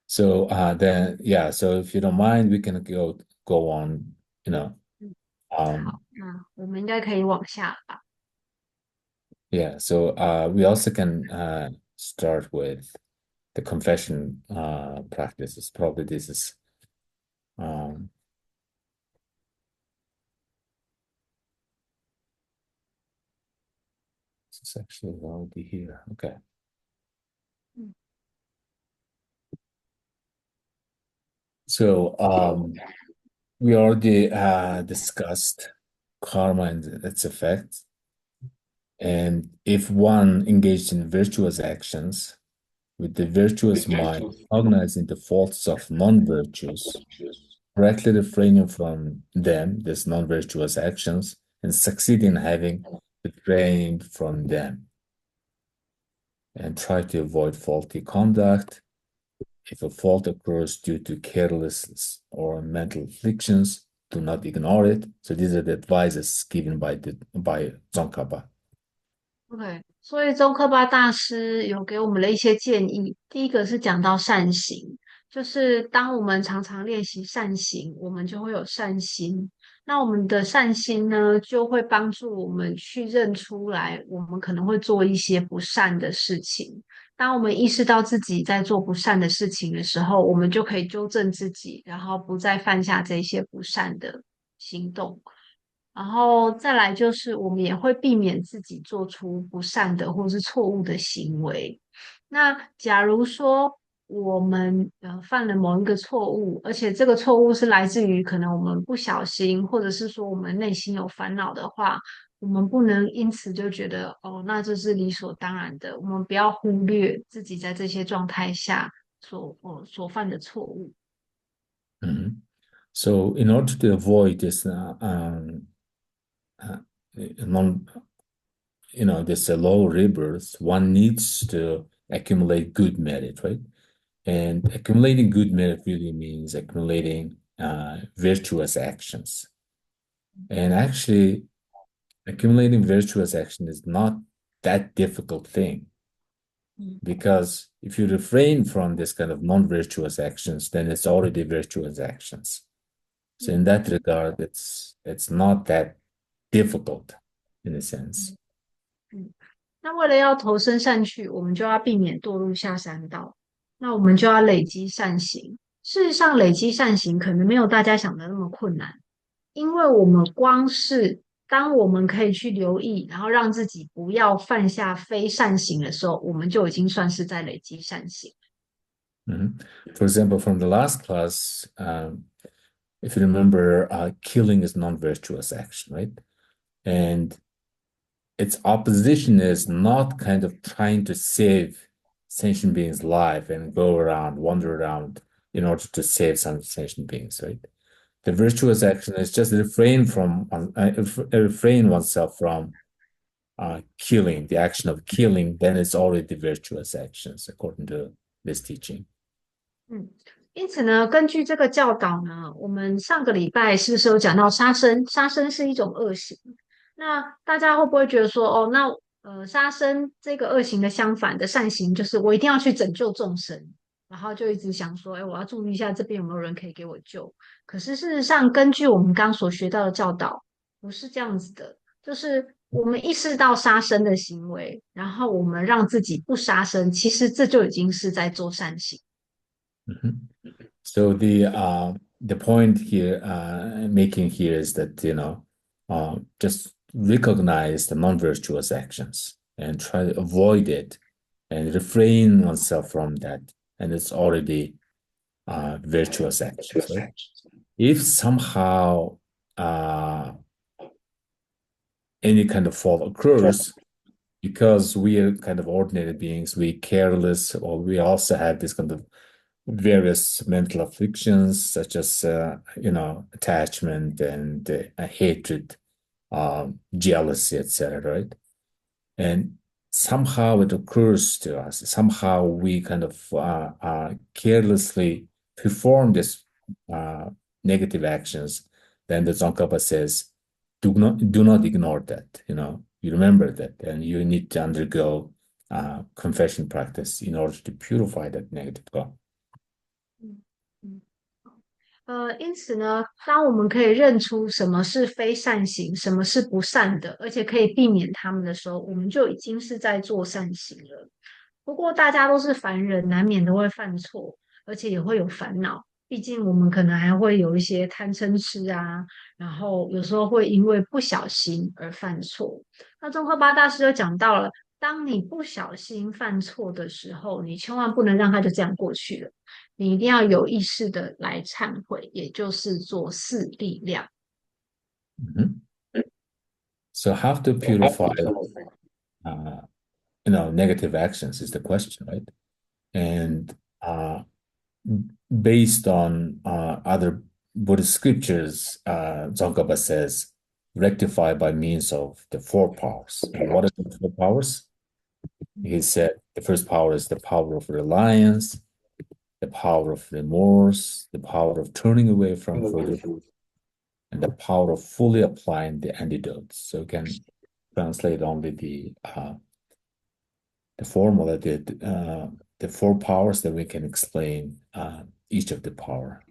So then yeah, so if you don't mind, we can go on, you know. 嗯，好，Um 那我们应该可以往下吧。yeah, so we also can start with the confession practices. Probably this is um this is actually already here. Okay. 嗯 So we already discussed karma and its effects. And if one engaged in virtuous actions, with the virtuous mind, recognizing the faults of non-virtues, correctly refraining from them, these non-virtuous actions, and succeed in having refrained from them, and try to avoid faulty conduct. If a fault occurs due to carelessness or mental afflictions, do not ignore it. So these are the advices given by Tsongkhapa. OK，所以宗喀巴大师有给我们了一些建议。第一个是讲到善行，就是当我们常常练习善行，我们就会有善心。那我们的善心呢，就会帮助我们去认出来，我们可能会做一些不善的事情。当我们意识到自己在做不善的事情的时候，我们就可以纠正自己，然后不再犯下这些不善的行动。然后再来就是，我们也会避免自己做出不善的或是错误的行为。那假如说我们犯了某一个错误，而且这个错误是来自于可能我们不小心，或者是说我们内心有烦恼的话，我们不能因此就觉得哦，那这是理所当然的。我们不要忽略自己在这些状态下所犯的错误。Mhm. So in order to avoid this uh, non, this low rebirth, one needs to accumulate good merit, right? And accumulating good merit really means accumulating virtuous actions. And actually, accumulating virtuous action is not that difficult thing嗯 because if you refrain from this kind of non-virtuous actions, then it's already virtuous actions. So in 嗯 that regard, it's not that difficult in a sense. 嗯嗯。那为了要投身善趣，我们就要避免堕入下三道。那我们就要累积善行。事实上，累积善行可能没有大家想的那么困难，因为我们光是当我们可以去留意，然后让自己不要犯下非善行的时候，我们就已经算是在累积善行。Mhm. For example, from the last class, if you remember, killing is non-virtuous action, right? And its opposition is not kind of trying to save sentient beings' life and go around, wander around in order to save some sentient beings, right? The virtuous action is just refrain oneself from killing, the action of killing, then it's already virtuous actions according to this teaching. 嗯，因此呢，根据这个教导呢，我们上个礼拜是不是有讲到杀生？杀生是一种恶行。那大家会不会觉得说，哦，那杀生这个恶行的相反的善行，就是我一定要去拯救众生，然后就一直想说，哎，我要注意一下这边有没有人可以给我救。可是事实上，根据我们刚所学到的教导，不是这样子的，就是我们意识到杀生的行为，然后我们让自己不杀生，其实这就已经是在做善行。Mhm. So the point here making here is that just recognize the non-virtuous actions and try to avoid it and refrain oneself from that, and it's already virtuous actions, right? If somehow any kind of fault occurs, because we are kind of ordinary beings, we careless, or we also have this kind of various mental afflictions such as attachment and hatred, jealousy, etc., right? And somehow it occurs to us, somehow we kind of carelessly perform this negative actions, then the Tsongkhapa says, do not ignore that. You remember that, and you need to undergo confession practice in order to purify that negative thought. 嗯嗯。因此呢，当我们可以认出什么是非善行，什么是不善的，而且可以避免他们的时候，我们就已经是在做善行了。不过大家都是凡人，难免都会犯错，而且也会有烦恼。毕竟我们可能还会有一些贪嗔痴啊，然后有时候会因为不小心而犯错。那宗喀巴大师就讲到了，当你不小心犯错的时候，你千万不能让它就这样过去了。你一定要有意识的来忏悔，也就是做四力量。Mhm. So how to purify uh, negative actions is the question, right? And based on other Buddhist scriptures, Tsongkhapa says, rectify by means of the four powers. And what are the four powers? He said the first power is the power of reliance, the power of remorse, the power of turning away from further, and the power of fully applying the antidotes. So you can translate only the formula, the four powers that we can explain each of the power.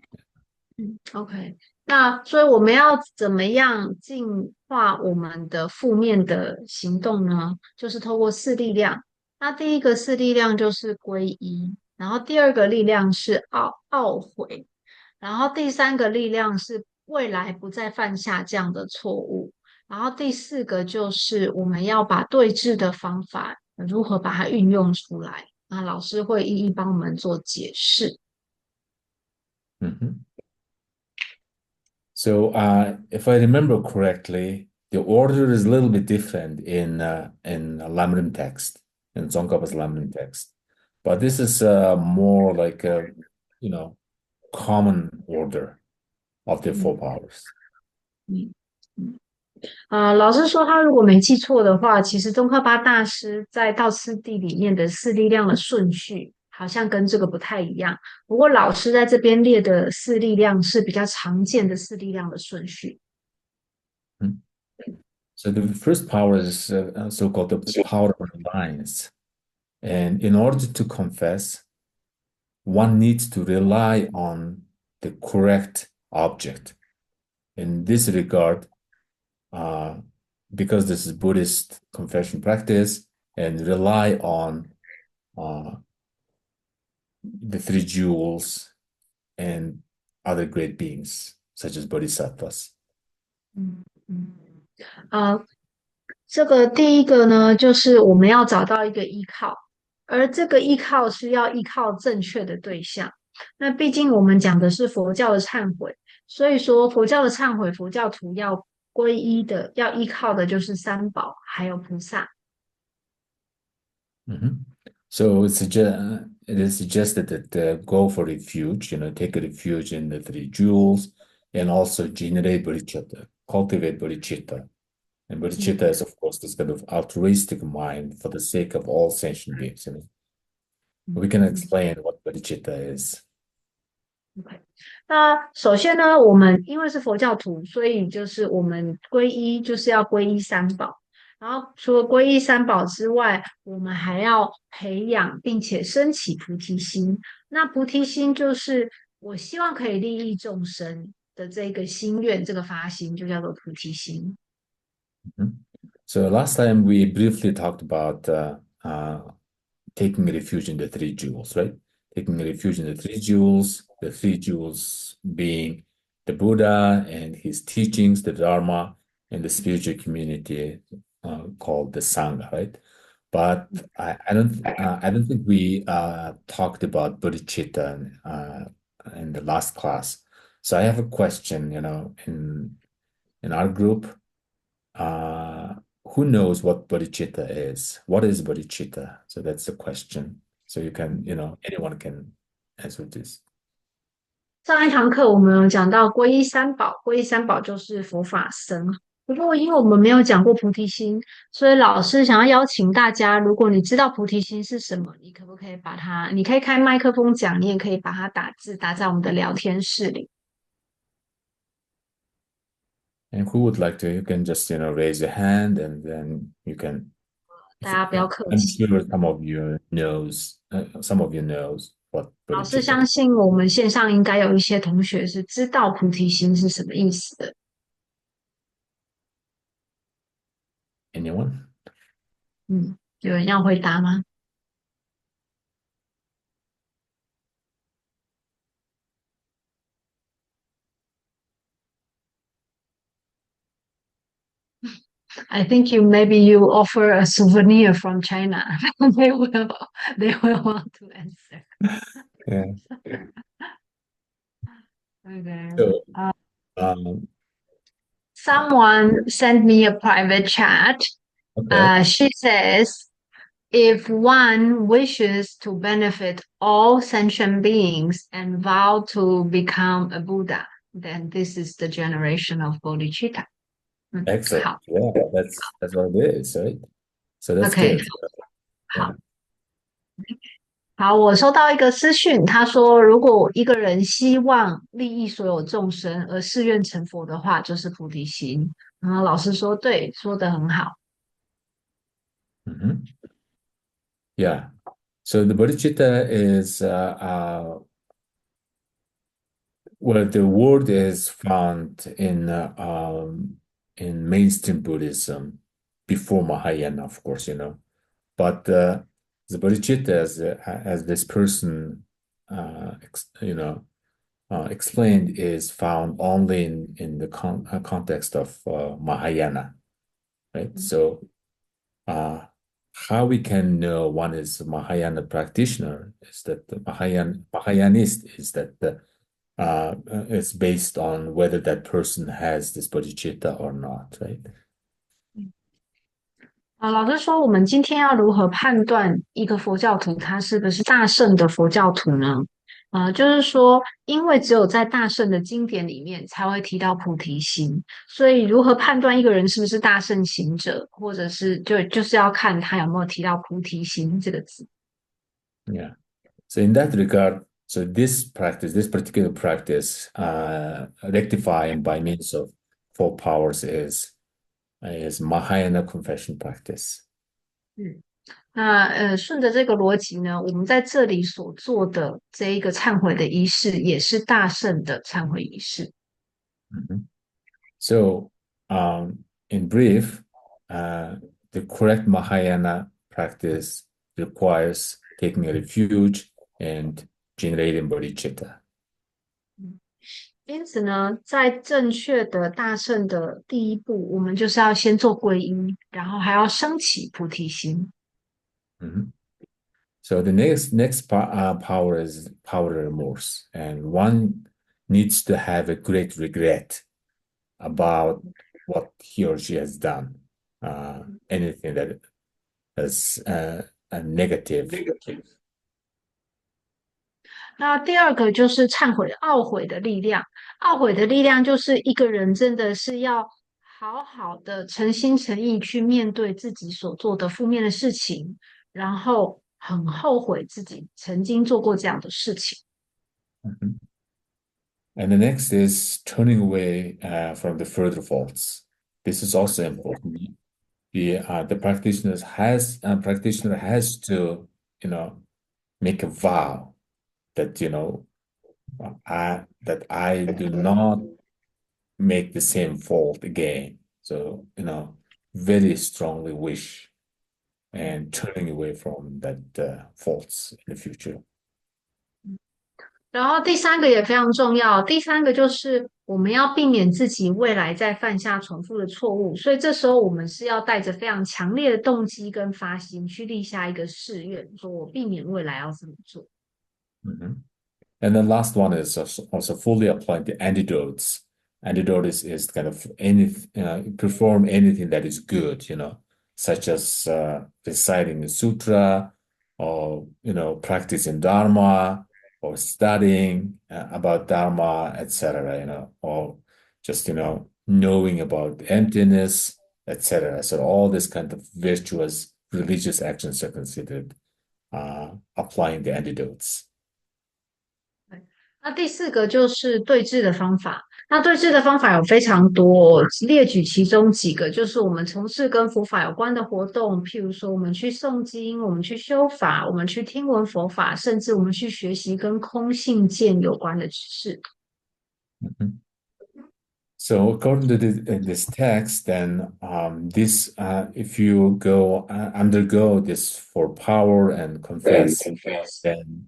OK，那所以我们要怎么样净化我们的负面的行动呢？就是透过四力量。那第一个四力量就是皈依，然后第二个力量是懊悔，然后第三个力量是未来不再犯下这样的错误，然后第四个就是我们要把对治的方法如何把它运用出来。那老师会一一帮我们做解释。Mhm. So if I remember correctly, the order is a little bit different in Lamrim text, in Tsongkhapa's Lamrim text. But this is more like a, common order of the four 嗯 powers. 嗯嗯。老师说，他如果没记错的话，其实宗喀巴大师在道次第里面的四力量的顺序好像跟这个不太一样。不过老师在这边列的四力量是比较常见的四力量的顺序。Hmm. So the first power is so-called the power of reliance. And in order to confess, one needs to rely on the correct object. In this regard, uh, because this is Buddhist confession practice, and rely on uh, the three jewels and other great beings, such as bodhisattvas. 嗯嗯。这个第一个呢，就是我们要找到一个依靠，而这个依靠是要依靠正确的对象。那毕竟我们讲的是佛教的忏悔，所以说佛教的忏悔，佛教徒要皈依的、要依靠的就是三宝，还有菩萨。Mhm. So it is suggested that go for refuge, take a refuge in the three jewels, and also generate bodhicitta, cultivate bodhicitta. And 嗯 bodhicitta is, of course, this kind of altruistic mind for the sake of all sentient beings. You know, 嗯 we can 嗯。explain what bodhicitta is. OK，那首先呢，我们因为是佛教徒，所以就是我们皈依就是要皈依三宝。然后除了皈依三宝之外，我们还要培养并且升起菩提心。那菩提心就是我希望可以利益众生的这个心愿，这个发心就叫做菩提心。Mhm. So last time we briefly talked about taking refuge in the three jewels, right? Taking refuge in the three jewels being the Buddha and his teachings, the Dharma, and the spiritual community called the Sangha, right? But I don't think we talked about bodhicitta in the last class. So I have a question, in our group. Uh, who knows what bodhicitta is? What is bodhicitta? So that's the question. So you can, anyone can answer this. 上一堂课我们有讲到皈依三宝，皈依三宝就是佛法僧。不过因为我们没有讲过菩提心，所以老师想要邀请大家，如果你知道菩提心是什么，你可不可以把它，你可以开麦克风讲，你也可以把它打字打在我们的聊天室里。And who would like to, you can just, raise your hand and then you can, if,大家不要客I'm 气，sure some of you knows what 老师 bodhicitta 相 is. 信我们线上应该有一些同学是知道菩提心是什么意思的。Anyone? 有人要回答吗？I think maybe you offer a souvenir from China. They will they will want to answer. Yeah. Okay. So, Uh, um, someone sent me a private chat. okay, She says, if one wishes to benefit all sentient beings and vow to become a Buddha, then this is the generation of bodhicitta. excellent. 好 Yeah, that's what it is, right? So that's ，OK，good. 好。Yeah. 好，我收到一个私讯，他说，如果一个人希望利益所有众生而誓愿成佛的话，就是菩提心。然后老师说，对，说得很好。Mhm. Yeah. So the bodhicitta is well, the word is found in mainstream Buddhism before Mahayana, of course, But the bodhicitta, as this person, explained, is found only in the context of Mahayana, right? So uh, how we can know one is a Mahayana practitioner is that the Mahayanist is that it's based on whether that person has this bodhicitta or not, right? 老师说，我们今天要如何判断一个佛教徒他是不是大圣的佛教徒呢？就是说，因为只有在大圣的经典里面才会提到菩提心，所以如何判断一个人是不是大圣行者，或者是就是要看他有没有提到菩提心这个字。Yeah. So in that regard, so this particular practice, rectifying by means of four powers is Mahayana confession practice. 嗯。那顺着这个逻辑呢，我们在这里所做的这一个忏悔的仪式，也是大圣的忏悔仪式。Mhm. So, in brief, the correct Mahayana practice requires taking a refuge and generating bodhicitta. 因此呢，在正确的大圣的第一步，我们就是要先做皈依，然后还要升起菩提心。Mhm. So the power is power remorse, and one needs to have a great regret about what he or she has done, anything that is a negative. 那第二个就是忏悔、懊悔的力量。懊悔的力量就是一个人真的是要好好的诚心诚意去面对自己所做的负面的事情，然后很后悔自己曾经做过这样的事情。Mhm. And the next is turning away from the further faults. This is also important. The practitioner has to, you know, make a vow that, I do not make the same fault again. So, very strongly wish and turning away from that faults in the future. 然后第三个也非常重要，第三个就是我们要避免自己未来再犯下重复的错误，所以这时候我们是要带着非常强烈的动机跟发心去立下一个誓愿，说我避免未来要这么做。Mhm. And the last one is also fully applying the antidotes. Antidote is kind of perform anything that is good, such as reciting the sutra or, practicing Dharma or studying about Dharma, etc., or just, knowing about emptiness, etc. So all this kind of virtuous religious actions are considered applying the antidotes. 对，那第四个就是对治的方法。那对治的方法有非常多哦，列举其中几个，就是我们从事跟佛法有关的活动，譬如说我们去诵经，我们去修法，我们去听闻佛法，甚至我们去学习跟空性见有关的知识。Mhm. So according to this text, then this if you go undergo this for power and confess, then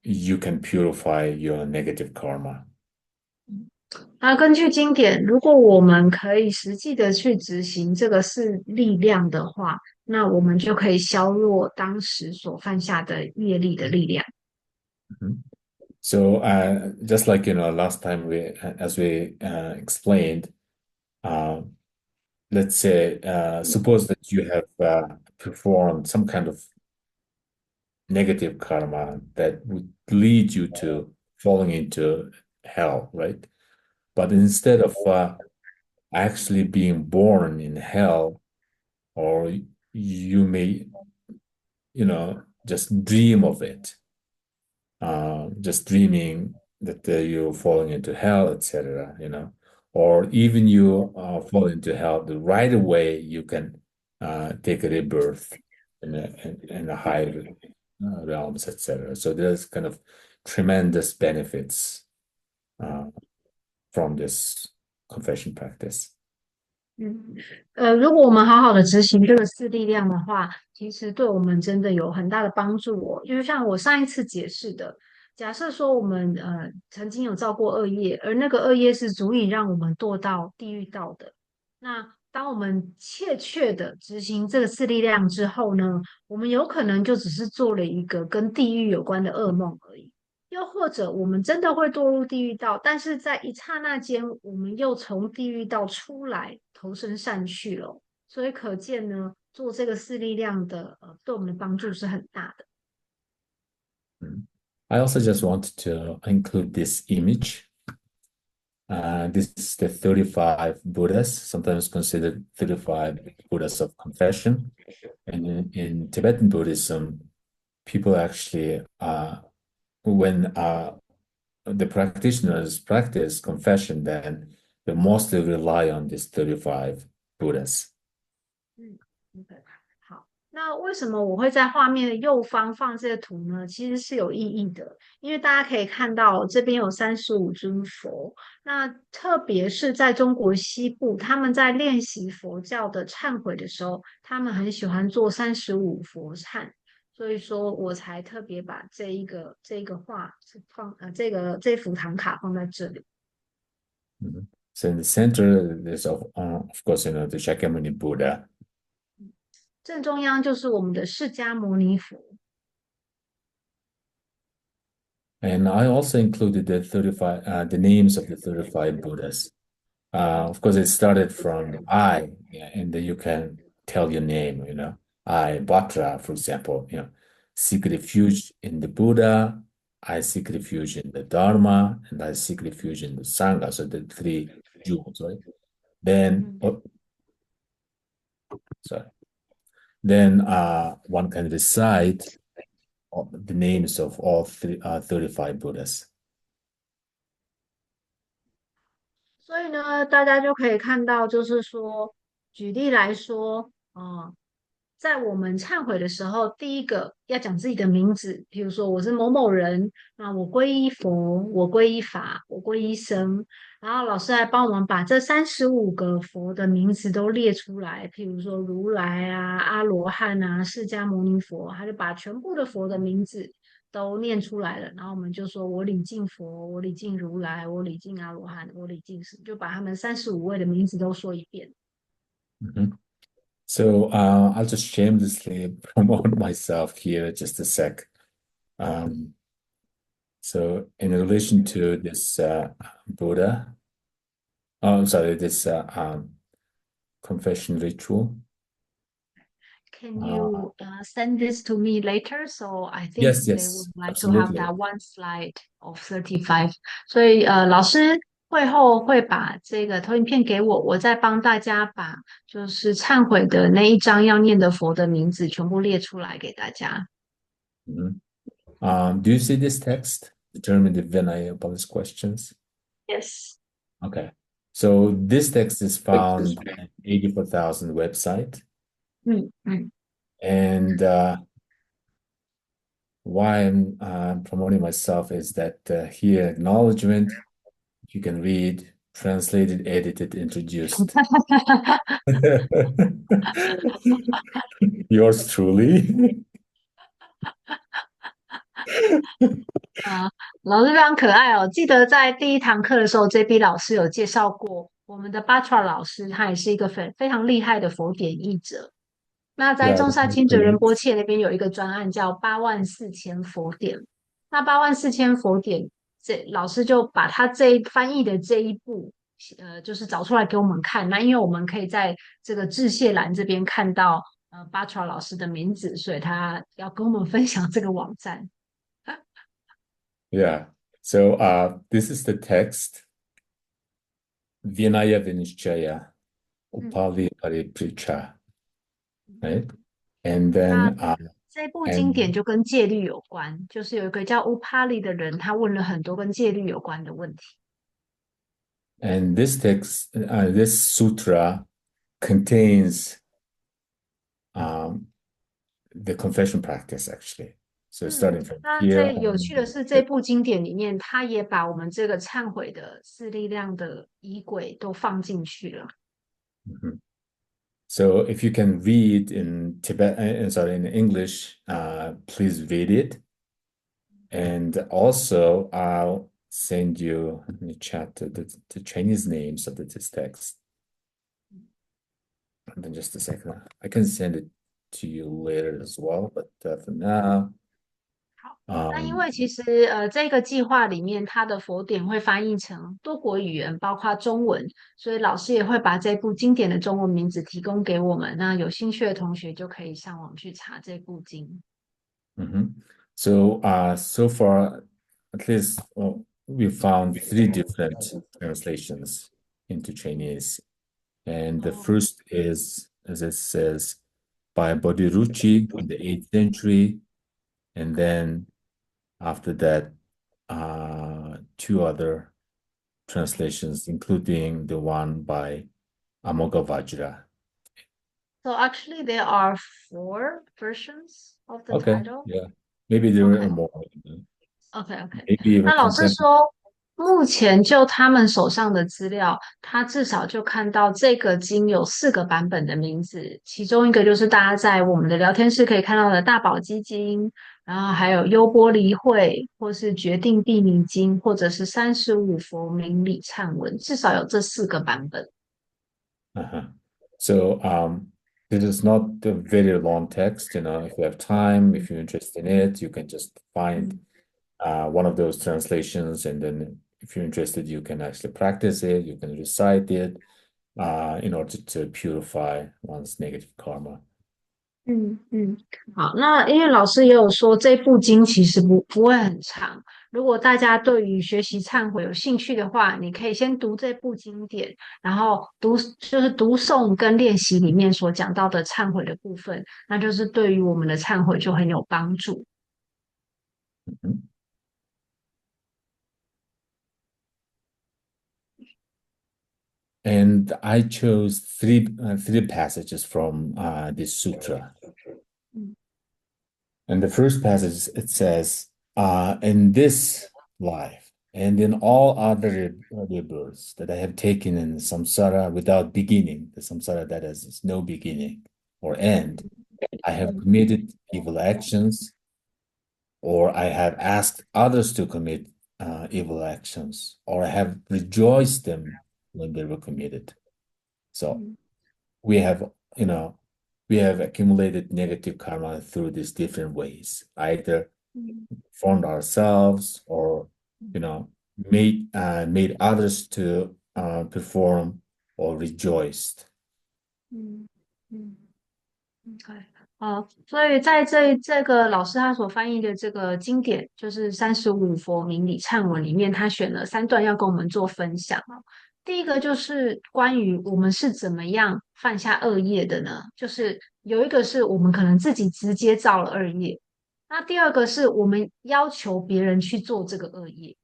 you can purify your negative karma. 那根据经典，如果我们可以实际的去执行这个是力量的话，那我们就可以削弱当时所犯下的业力的力量。Mhm. So just like last time as we explained, uh, let's say suppose that you have performed some kind of negative karma that would lead you to falling into hell, right? But instead of actually being born in hell, or you may, just dream of it, just dreaming that you're falling into hell, etc., or even you fall into hell, the right away you can take a rebirth in a higher realms, etc. So there's kind of tremendous benefits uh, from this confession practice. 嗯，如果我们好好的执行这个四力量的话，其实对我们真的有很大的帮助哦。就像我上一次解释的，假设说我们曾经有造过恶业，而那个恶业是足以让我们堕到地狱道的。那当我们切的执行这个四力量之后呢，我们有可能就只是做了一个跟地狱有关的噩梦而已。又或者我们真的会堕入地狱道，但是在一刹那间，我们又从地狱道出来，投身善趣了。所以可见呢，做这个四力量的，对我们的帮助是很大的。Mm. I also just wanted to include this image. This is the 35 Buddhas, sometimes considered 35 Buddhas of confession. And in Tibetan Buddhism, people actually, when the practitioners practice confession, then they mostly rely on these 35 Buddhas. 嗯，OK，好。那为什么我会在画面的右方放这个图呢？其实是有意义的，因为大家可以看到这边有35尊佛。那特别是在中国西部，他们在练习佛教的忏悔的时候，他们很喜欢做35佛忏。所以说我才特别把这一个画是放这幅唐卡放在这里。Mhm. So in the center, there's of course, the Shakyamuni Buddha. 正中央就是我们的释迦牟尼佛。And I also included the names of the 35 Buddhas. Of course, it started from I, yeah, and then you can tell your name, I, Batra, for example, seek refuge in the Buddha, I seek refuge in the Dharma, and I seek refuge in the Sangha. So the three jewels, right? Then,嗯，oh, sorry. Then one can recite the names of all 35 Buddhas. 所以呢，大家就可以看到，就是说，举例来说，在我们忏悔的时候，第一个要讲自己的名字，比如说我是某某人，那我皈依佛，我皈依法，我皈依僧，然后老师还帮我们把这35个佛的名字都列出来，譬如说如来啊、阿罗汉啊、释迦牟尼佛，他就把全部的佛的名字都念出来了，然后我们就说我礼敬佛，我礼敬如来，我礼敬阿罗汉，我礼敬什么，就把他们35位的名字都说一遍。Mhm. So I'll just shamelessly promote myself here just a sec. Um, so in relation to this Buddha, oh, I'm sorry, this confession ritual. Can Uh, you send this to me later? So I think yes, they would yes, like to have absolutely. that one slide of 35. 所以老师会后会把这个投影片给我，我再帮大家把就是忏悔的那一章要念的佛的名字全部列出来给大家。Mhm. Do you see this text? Determine the Vinaya Buddhist questions. Yes. Okay. So this text is found at 84,000 website. 嗯嗯。And why I'm promoting myself is that here acknowledgement, you can read, translated, edited, introduced. Yours truly. 啊，老师非常可爱哦！记得在第一堂课的时候，JB 老师有介绍过我们的 Batra 老师，他也是一个非常厉害的佛典译者。那在 Yeah, 中萨钦哲仁 great. 波切那边有一个专案叫84000佛典，那84000佛典，这老师就把他翻译的这一部，就是找出来给我们看。那因为我们可以在这个致谢栏这边看到Batra 老师的名字，所以他要跟我们分享这个网站。Yeah. So this is the text, Vinaya Vinishchaya, 嗯。Upali Paripricha, right? And 那 then 这部经典 and 就跟戒律有关，就是有一个叫乌帕利的人，他问了很多跟戒律有关的问题。and this text, this sutra contains um, the confession practice actually. So 嗯，starting from 那 here 最有趣的 on. 是，这部经典里面，他也把我们这个忏悔的四力量的仪轨都放进去了。Mhm. So if you can read in Tibet, sorry, in English, please read it. And also, I'll send you in the chat the Chinese names of this text. And then just a second, I can send it to you later as well. But for now, 好，那因 um, 为其实这个计划里面，它的佛典会翻译成多国语言，包括中文，所以老师也会把这部经典的中文名字提供给我们。那有兴趣的同学就可以上网去查这部经。mhm. So so far, at least we found three different translations into Chinese. And the Oh, first is, as it says, by Bodhiruchi in the 8th century. And then after that, two other translations, including the one by Amoghavajra. so actually there are four versions of the Okay, title. yeah. Maybe there are Okay, more. OK OK。Maybe even 那老师 contemporary. 说，目前就他们手上的资料，他至少就看到这个经有4个版本的名字，其中一个就是大家在我们的聊天室可以看到的大宝积经，然后还有优波离会，或是决定地名经，或者是35佛明理忏文，至少有这4个版本。Uh-huh. So it is not a very long text, if you have time, if you're interested in it, you can just find 嗯。one of those translations, and then if you're interested, you can actually practice it, you can recite it in order to purify one's negative karma. 嗯嗯，好，那因为老师也有说这部经其实不会很长，如果大家对于学习忏悔有兴趣的话，你可以先读这部经典，然后就是读诵跟练习里面所讲到的忏悔的部分，那就是对于我们的忏悔就很有帮助。Mhm. And I chose three passages from this sutra. 嗯 And the first passage, it says, in this life and in all other rebirths that I have taken in samsara without beginning, the samsara that has no beginning or end, I have committed evil actions, or I have asked others to commit evil actions, or I have rejoiced them when they were committed. So 嗯 we have, you know, we have accumulated negative karma through these different ways, either 嗯 formed ourselves or, you know, made others to perform or rejoiced. 嗯嗯。OK，所以在这个老师他所翻译的这个经典，就是35佛明理忏文里面，他选了3段要跟我们做分享哦。第一个就是关于我们是怎么样犯下恶业的呢？就是有一个是我们可能自己直接造了恶业，那第二个是我们要求别人去做这个恶业。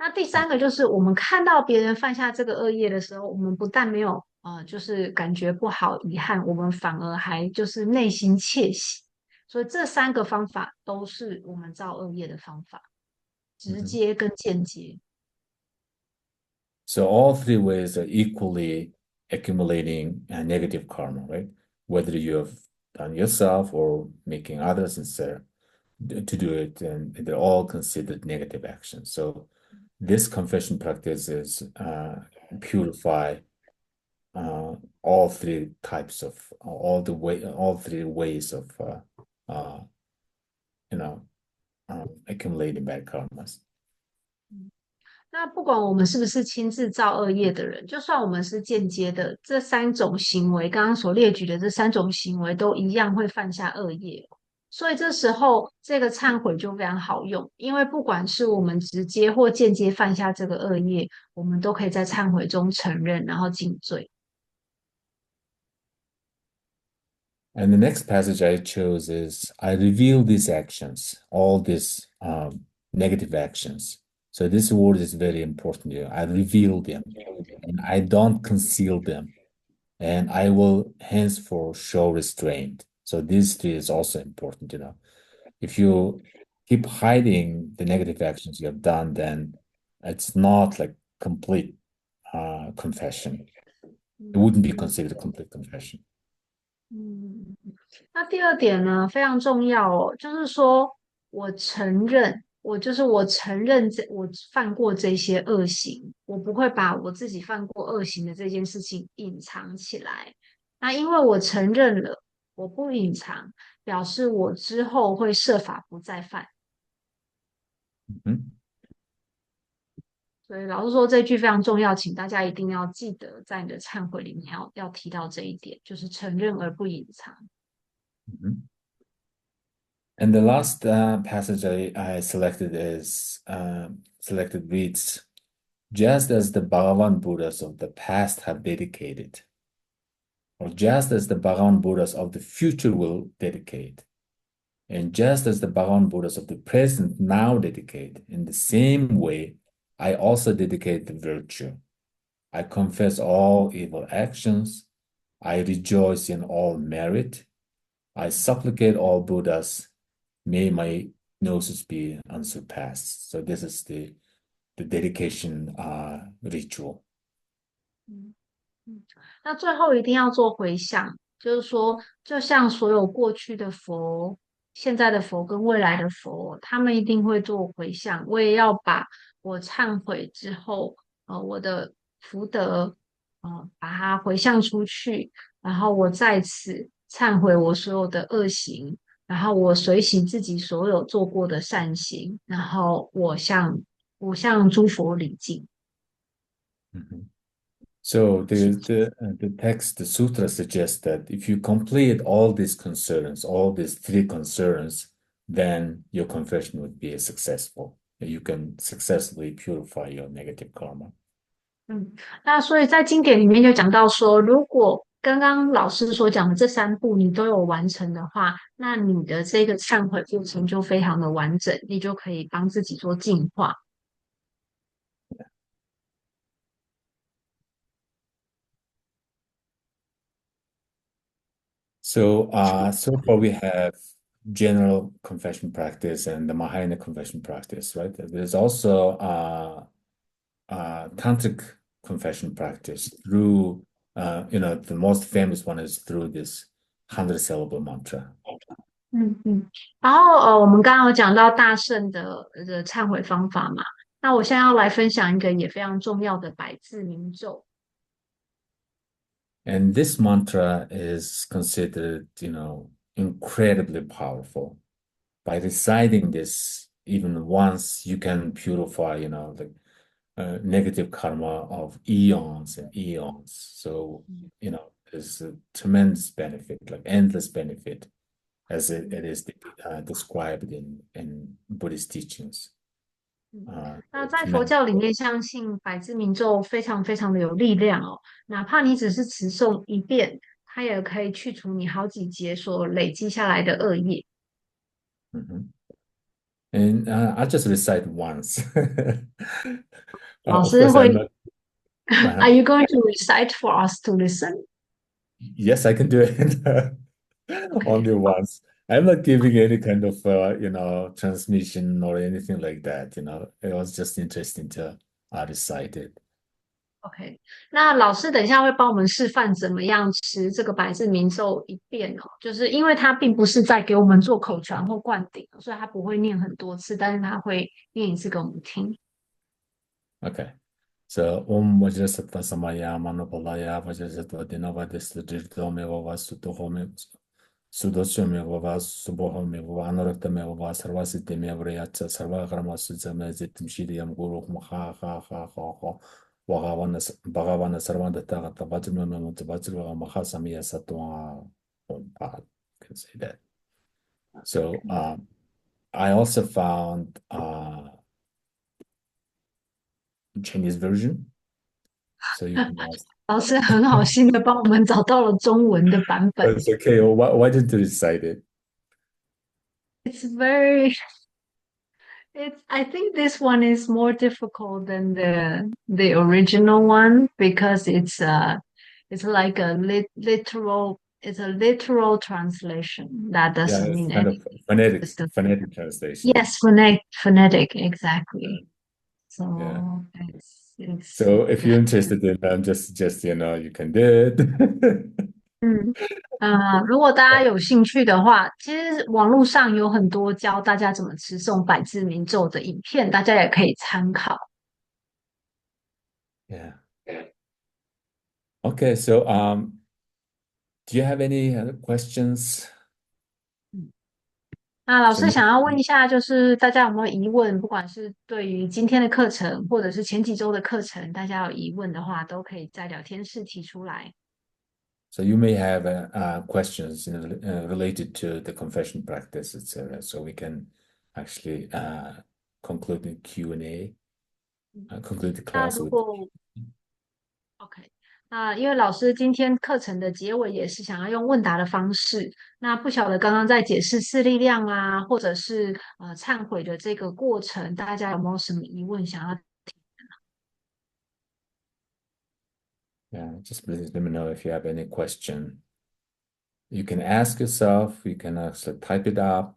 那第三个就是我们看到别人犯下这个恶业的时候，我们不但没有就是感觉不好、遗憾，我们反而还就是内心窃喜。所以这3个方法都是我们造恶业的方法，直 Mhm. 接跟间接。So all three ways are equally accumulating negative karma, right? Whether you have done yourself or making others instead to do it, and they're all considered negative actions. So this confession practice is purify all three types of all three ways of uh, you know accumulating bad karmas. 那不管我们是不是亲自造恶业的人，就算我们是间接的，这3种行为，刚刚所列举的这3种行为，都一样会犯下恶业。所以这时候这个忏悔就非常好用，因为不管是我们直接或间接犯下这个恶业，我们都可以在忏悔中承认，然后尽罪。And the next passage I chose is I reveal these actions, all these negative actions. So this word is very important here. I reveal them and I don't conceal them, and I will henceforth show restraint. So these three is also important, you know. If you keep hiding the negative actions you have done, then it's not like complete confession. It wouldn't be 嗯 considered a complete confession. 嗯，那第二点呢，非常重要哦，就是说我承认，我承认我犯过这些恶行，我不会把我自己犯过恶行的这件事情隐藏起来。那因为我承认了，我不隐藏，表示我之后会设法不再犯。Mhm. 所以老师说这句非常重要，请大家一定要记得，在你的忏悔里面要提到这一点，就是承认而不隐藏。Mhm. And the last passage I selected is selected reads, just as the Bhagavan Buddhas of the past have dedicated, or just as the Bhagavan Buddhas of the future will dedicate, and just as the Bhagavan Buddhas of the present now dedicate, in the same way, I also dedicate the virtue. I confess all evil actions. I rejoice in all merit. I supplicate all Buddhas. May my gnosis be unsurpassed. So this is the dedication ritual. 嗯。那最后一定要做回向，就是说，就像所有过去的佛、现在的佛跟未来的佛，他们一定会做回向。我也要把我忏悔之后，我的福德，把它回向出去，然后我在此忏悔我所有的恶行，然后我随喜自己所有做过的善行，然后我向诸佛礼敬。Mhm. So the text, the sutra suggests that if you complete all these concerns, all these three concerns, then your confession would be successful. you can successfully purify your negative karma. 嗯，那所以在经典里面就讲到说，如果刚刚老师所讲的这三步你都有完成的话，那你的这个忏悔过程就非常的完整，你就可以帮自己做净化。So far we have general confession practice and the Mahayana confession practice, right? There's also tantric confession practice through, the most famous one is through this 100 syllable mantra. 嗯嗯，然后我们刚刚有讲到大圣的忏悔方法嘛，那我现在要来分享一个也非常重要的百字明咒。And this mantra is considered, incredibly powerful. By reciting this even once, you can purify, the negative karma of eons and eons. So, there's a tremendous benefit, like endless benefit, as it is described in Buddhist teachings. 嗯，那 The 在佛 tremendous. 教里面，相信百字明咒非常非常的有力量哦。哪怕你只是持诵一遍，它也可以去除你好几节所累积下来的恶业。Mhm. And I'll just recite once. 老 Of 师 course, 会 I'm not. Uh-huh. Are you going to recite for us to listen? Yes, I can do it only once. I'm not giving any kind of, transmission or anything like that. It was just interesting to recite it. OK，那老师等一下会帮我们示范怎么样持这个百字明咒一遍哦，就是因为他并不是在给我们做口传或灌顶，所以他不会念很多次，但是他会念一次给我们听。Okay. So, Om Vajrasattva Samaya Manopalaya Vajrasattva Dinavadistadridome Vava Sutohome Sudoshome Vava Subohome Vava Anoraktame Vava Sarvasitime Vrayatsa Sarva Karma Sudzame Zitim Shiriyam Guru Ha Ha Ha Ha Ha Bhagavana Sarvanda Tagata Vajrame Vajra Mahasamiya Satwa Om Pad. You can say that. So, I also found Chinese version. So you can ask. 老师很好心的帮我们找到了中文的版本。It's okay. Well, why didn't you recite it? It's very It's I think this one is more difficult than the original one because it's like a literal it's a literal translation that Yeah, doesn't it's mean kind anything. of phonetics, It's the- phonetic translation. Yes, phonetic, exactly. Yeah. So it's So if you're difficult. interested in them, just you can do it. 嗯，如果大家有兴趣的话，其实网络上有很多教大家怎么持诵百字明咒的影片，大家也可以参考。Yeah. Okay. So do you have any other questions? 那老 So 师 you, 想要问一下，就是大家有没有疑问？不管是对于今天的课程，或者是前几周的课程，大家有疑问的话，都可以在聊天室提出来。so you may have questions related to the confession practice, etc. So we can actually conclude the Q&A, conclude the 那 class 如 with. 果 OK，那因为老师今天课程的结尾也是想要用问答的方式，那不晓得刚刚在解释四力量啊，或者是忏悔的这个过程，大家有没有什么疑问想要？Yeah, just please let me know if you have any question. You can ask yourself, you can actually type it up.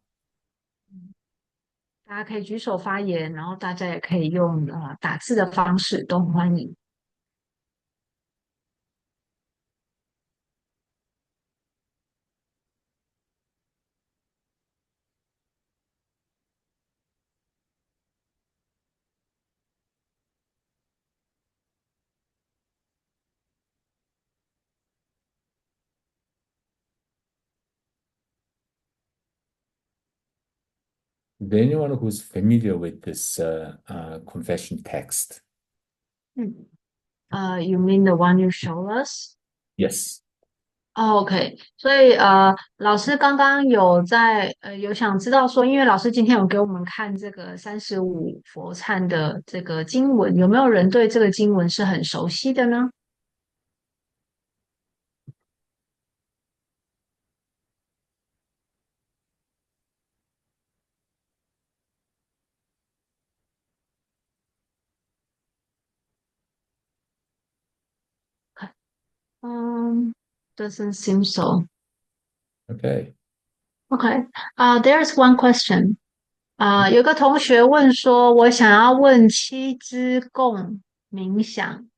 大家可以举手发言，然后大家也可以用打字的方式，都很欢迎。Is there anyone who's familiar with this confession text? 嗯，You mean the one you show us? Yes. 哦，OK，所以老师刚刚有想知道说，因为老师今天有给我们看这个35佛忏的这个经文，有没有人对这个经文是很熟悉的呢？嗯，doesn't seem so. Okay. OK，there's one question. 有个同学问说，我想要问七支供冥想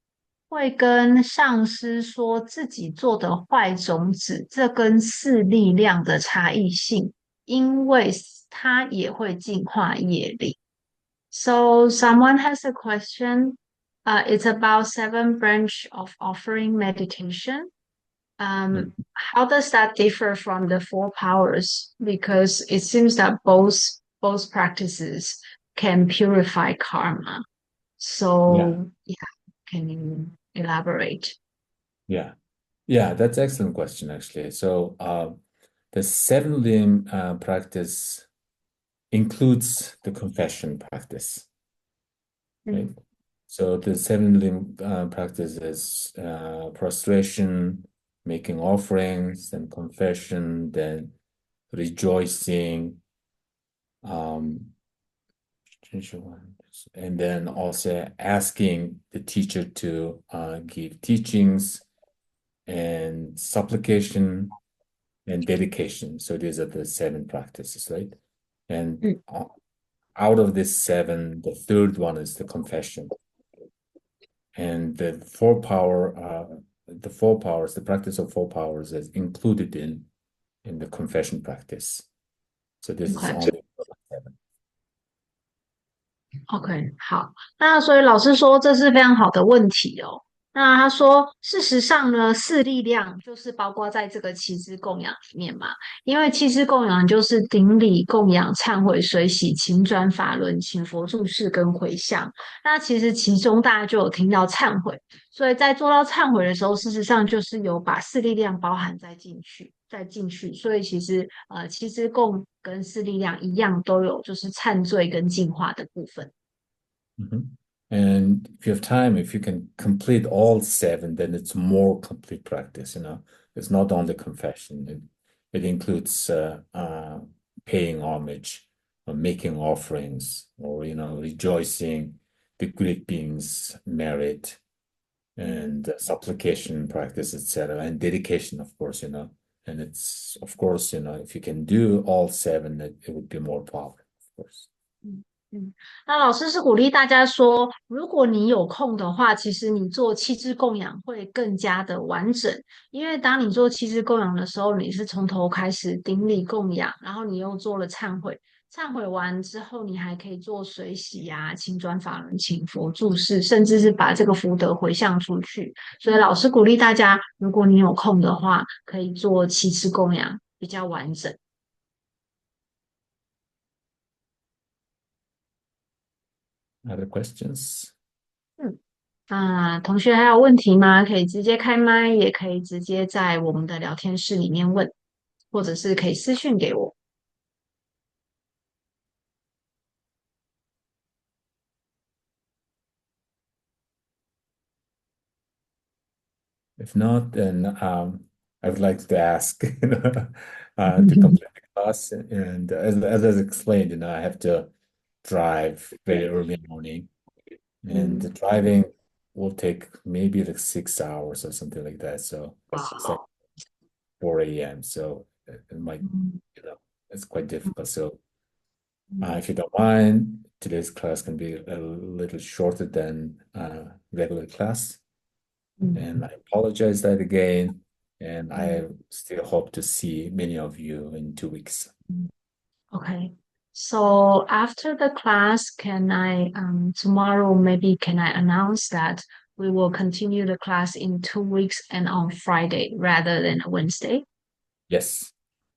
会跟上师说自己做的坏种子，这跟四力量的差异性，因为它也会净化业力。So someone has a question. It's about seven branch of offering meditation. How does that differ from the four powers? Because it seems that both practices can purify karma. Yeah. So yeah, can you elaborate? Yeah. Yeah, that's excellent question actually. So the seven limb practice includes the confession practice, right? Mm, So the seven limb practice is prostration, making offerings, then confession, then rejoicing, um, and then also asking the teacher to give teachings and supplication and dedication. So these are the seven practices, right? And mm, out of this seven, the third one is the confession. And the four powers, the practice of four powers is included in the confession practice. So this is okay. only seven. OK，好，那所以老师说这是非常好的问题哦。那他说，事实上呢，四力量就是包括在这个七支供养里面嘛，因为七支供养就是顶礼、供养、忏悔、随喜、勤转法轮、请佛注释跟回向。那其实其中大家就有听到忏悔，所以在做到忏悔的时候，事实上就是有把四力量包含在进去，再进去。所以其实七支供跟四力量一样，都有就是忏罪跟净化的部分。Mhm. And if you have time, if you can complete all seven, then it's more complete practice, you know. It's not only confession. It includes paying homage, or making offerings, or rejoicing the great beings' merit, and supplication practice, etc., and dedication, of course, you know. And it's, of course, if you can do all seven, it would be more powerful, of course. 嗯，那老师是鼓励大家说，如果你有空的话，其实你做七支供养会更加的完整，因为当你做七支供养的时候，你是从头开始顶礼供养，然后你又做了忏悔，忏悔完之后，你还可以做随喜啊、请转法轮、请佛注释，甚至是把这个福德回向出去。所以老师鼓励大家，如果你有空的话，可以做七支供养，比较完整。Other questions? 嗯。同学还有问题吗？可以直接开麦，也可以直接在我们的聊天室里面问，或者是可以私讯给我。If not, then I would like to ask, to complete the class. And as I explained, I have to drive very early in the morning, and the Mm, driving will take maybe like 6 hours or something like that. So it's like 4 a.m. So it might, mm, it's quite difficult. So mm, if you don't mind, today's class can be a little shorter than regular class. And mm, I apologize that again. And mm, I still hope to see many of you in 2 weeks. mm. Okay. So after the class, can I tomorrow maybe can I announce that we will continue the class in 2 weeks and on Friday rather than a Wednesday? Yes,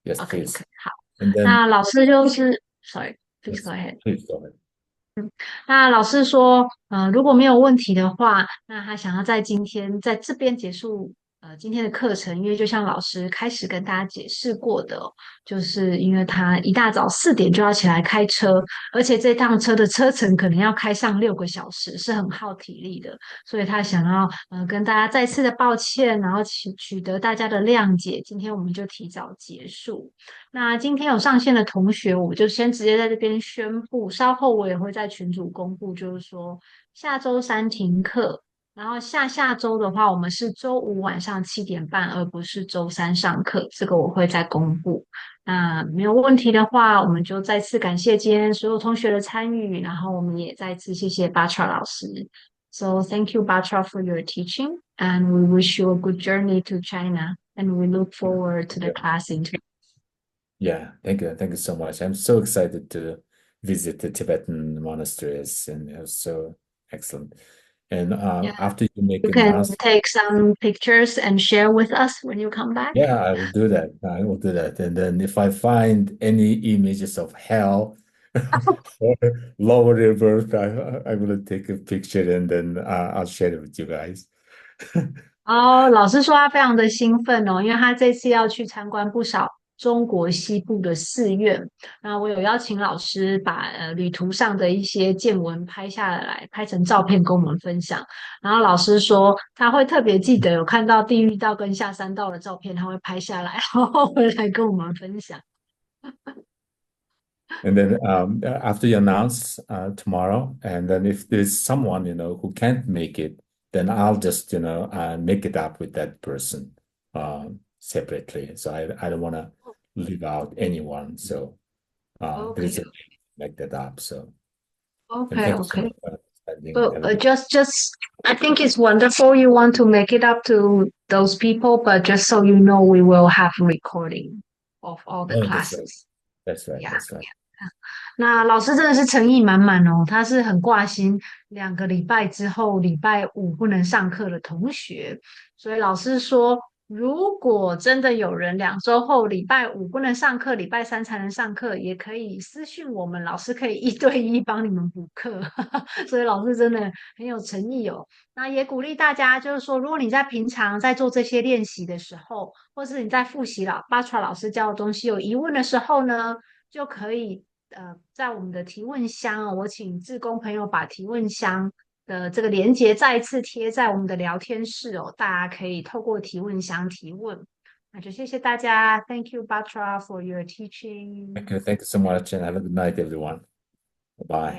yes, OK OK，please. 好，And then 那老师就是，sorry，please go yes, ahead。please go ahead. 那老师说，如果没有问题的话，那他想要在今天在这边结束今天的课程，因为就像老师开始跟大家解释过的哦，就是因为他一大早4点就要起来开车，而且这趟车的车程可能要开上6个小时，是很耗体力的，所以他想要跟大家再次的抱歉，然后取得大家的谅解。今天我们就提早结束。那今天有上线的同学，我就先直接在这边宣布，稍后我也会在群组公布，就是说下周三停课。然后下下周的话，我们是周五晚上7点半，而不是周三上课。这个我会再公布。那没有问题的话，我们就再次感谢今天所有同学的参与，然后我们也再次谢谢 Batra 老师。So thank you, Batra, for your teaching, and we wish you a good journey to China, and we look forward to the class in. Yeah, thank you so much. I'm so excited to visit the Tibetan monasteries, and it was so excellent. And Yeah, after you make you a can announcement, take some pictures and share with us when you come back. yeah, I will do that. I will do that. And then if I find any images of hell or lower rebirth, I will take a picture and then I'll share it with you guys. 哦，老师说他非常的兴奋哦，因为他这次要去参观不少中国西部的寺院。那我有邀请老师把旅途上的一些见闻拍下来，拍成照片跟我们分享。然后老师说他会特别记得有看到地狱道跟下三道的照片，他会拍下来，然后回来跟我们分享。And then after you announce tomorrow, and then if there's someone, who can't make it, then I'll just, make it up with that person separately. So I don't want to leave out anyone. So there is OK a way to make that up. So, and OK thank you so OK，much for understanding. But Have a good just I think it's wonderful you want to make it up to those people, but just so you know, we will have recording of all the Oh, that's right. classes. That's right. Yeah. That's right. 那老师真的是诚意满满哦，他是很挂心2个礼拜之后礼拜5不能上课的同学，所以老师说，如果真的有人2周后礼拜5不能上课，礼拜3才能上课，也可以私讯我们，老师可以1对1帮你们补课，所以老师真的很有诚意哦。那也鼓励大家，就是说，如果你在平常在做这些练习的时候，或是你在复习巴川老师教的东西有疑问的时候呢，就可以在我们的提问箱哦，我请志工朋友把提问箱的这个连接再一次贴在我们的聊天室哦，大家可以透过提问箱提问。那就谢谢大家，Thank you, Batra, for your teaching. Thank you so much, and have a good night, everyone. Bye.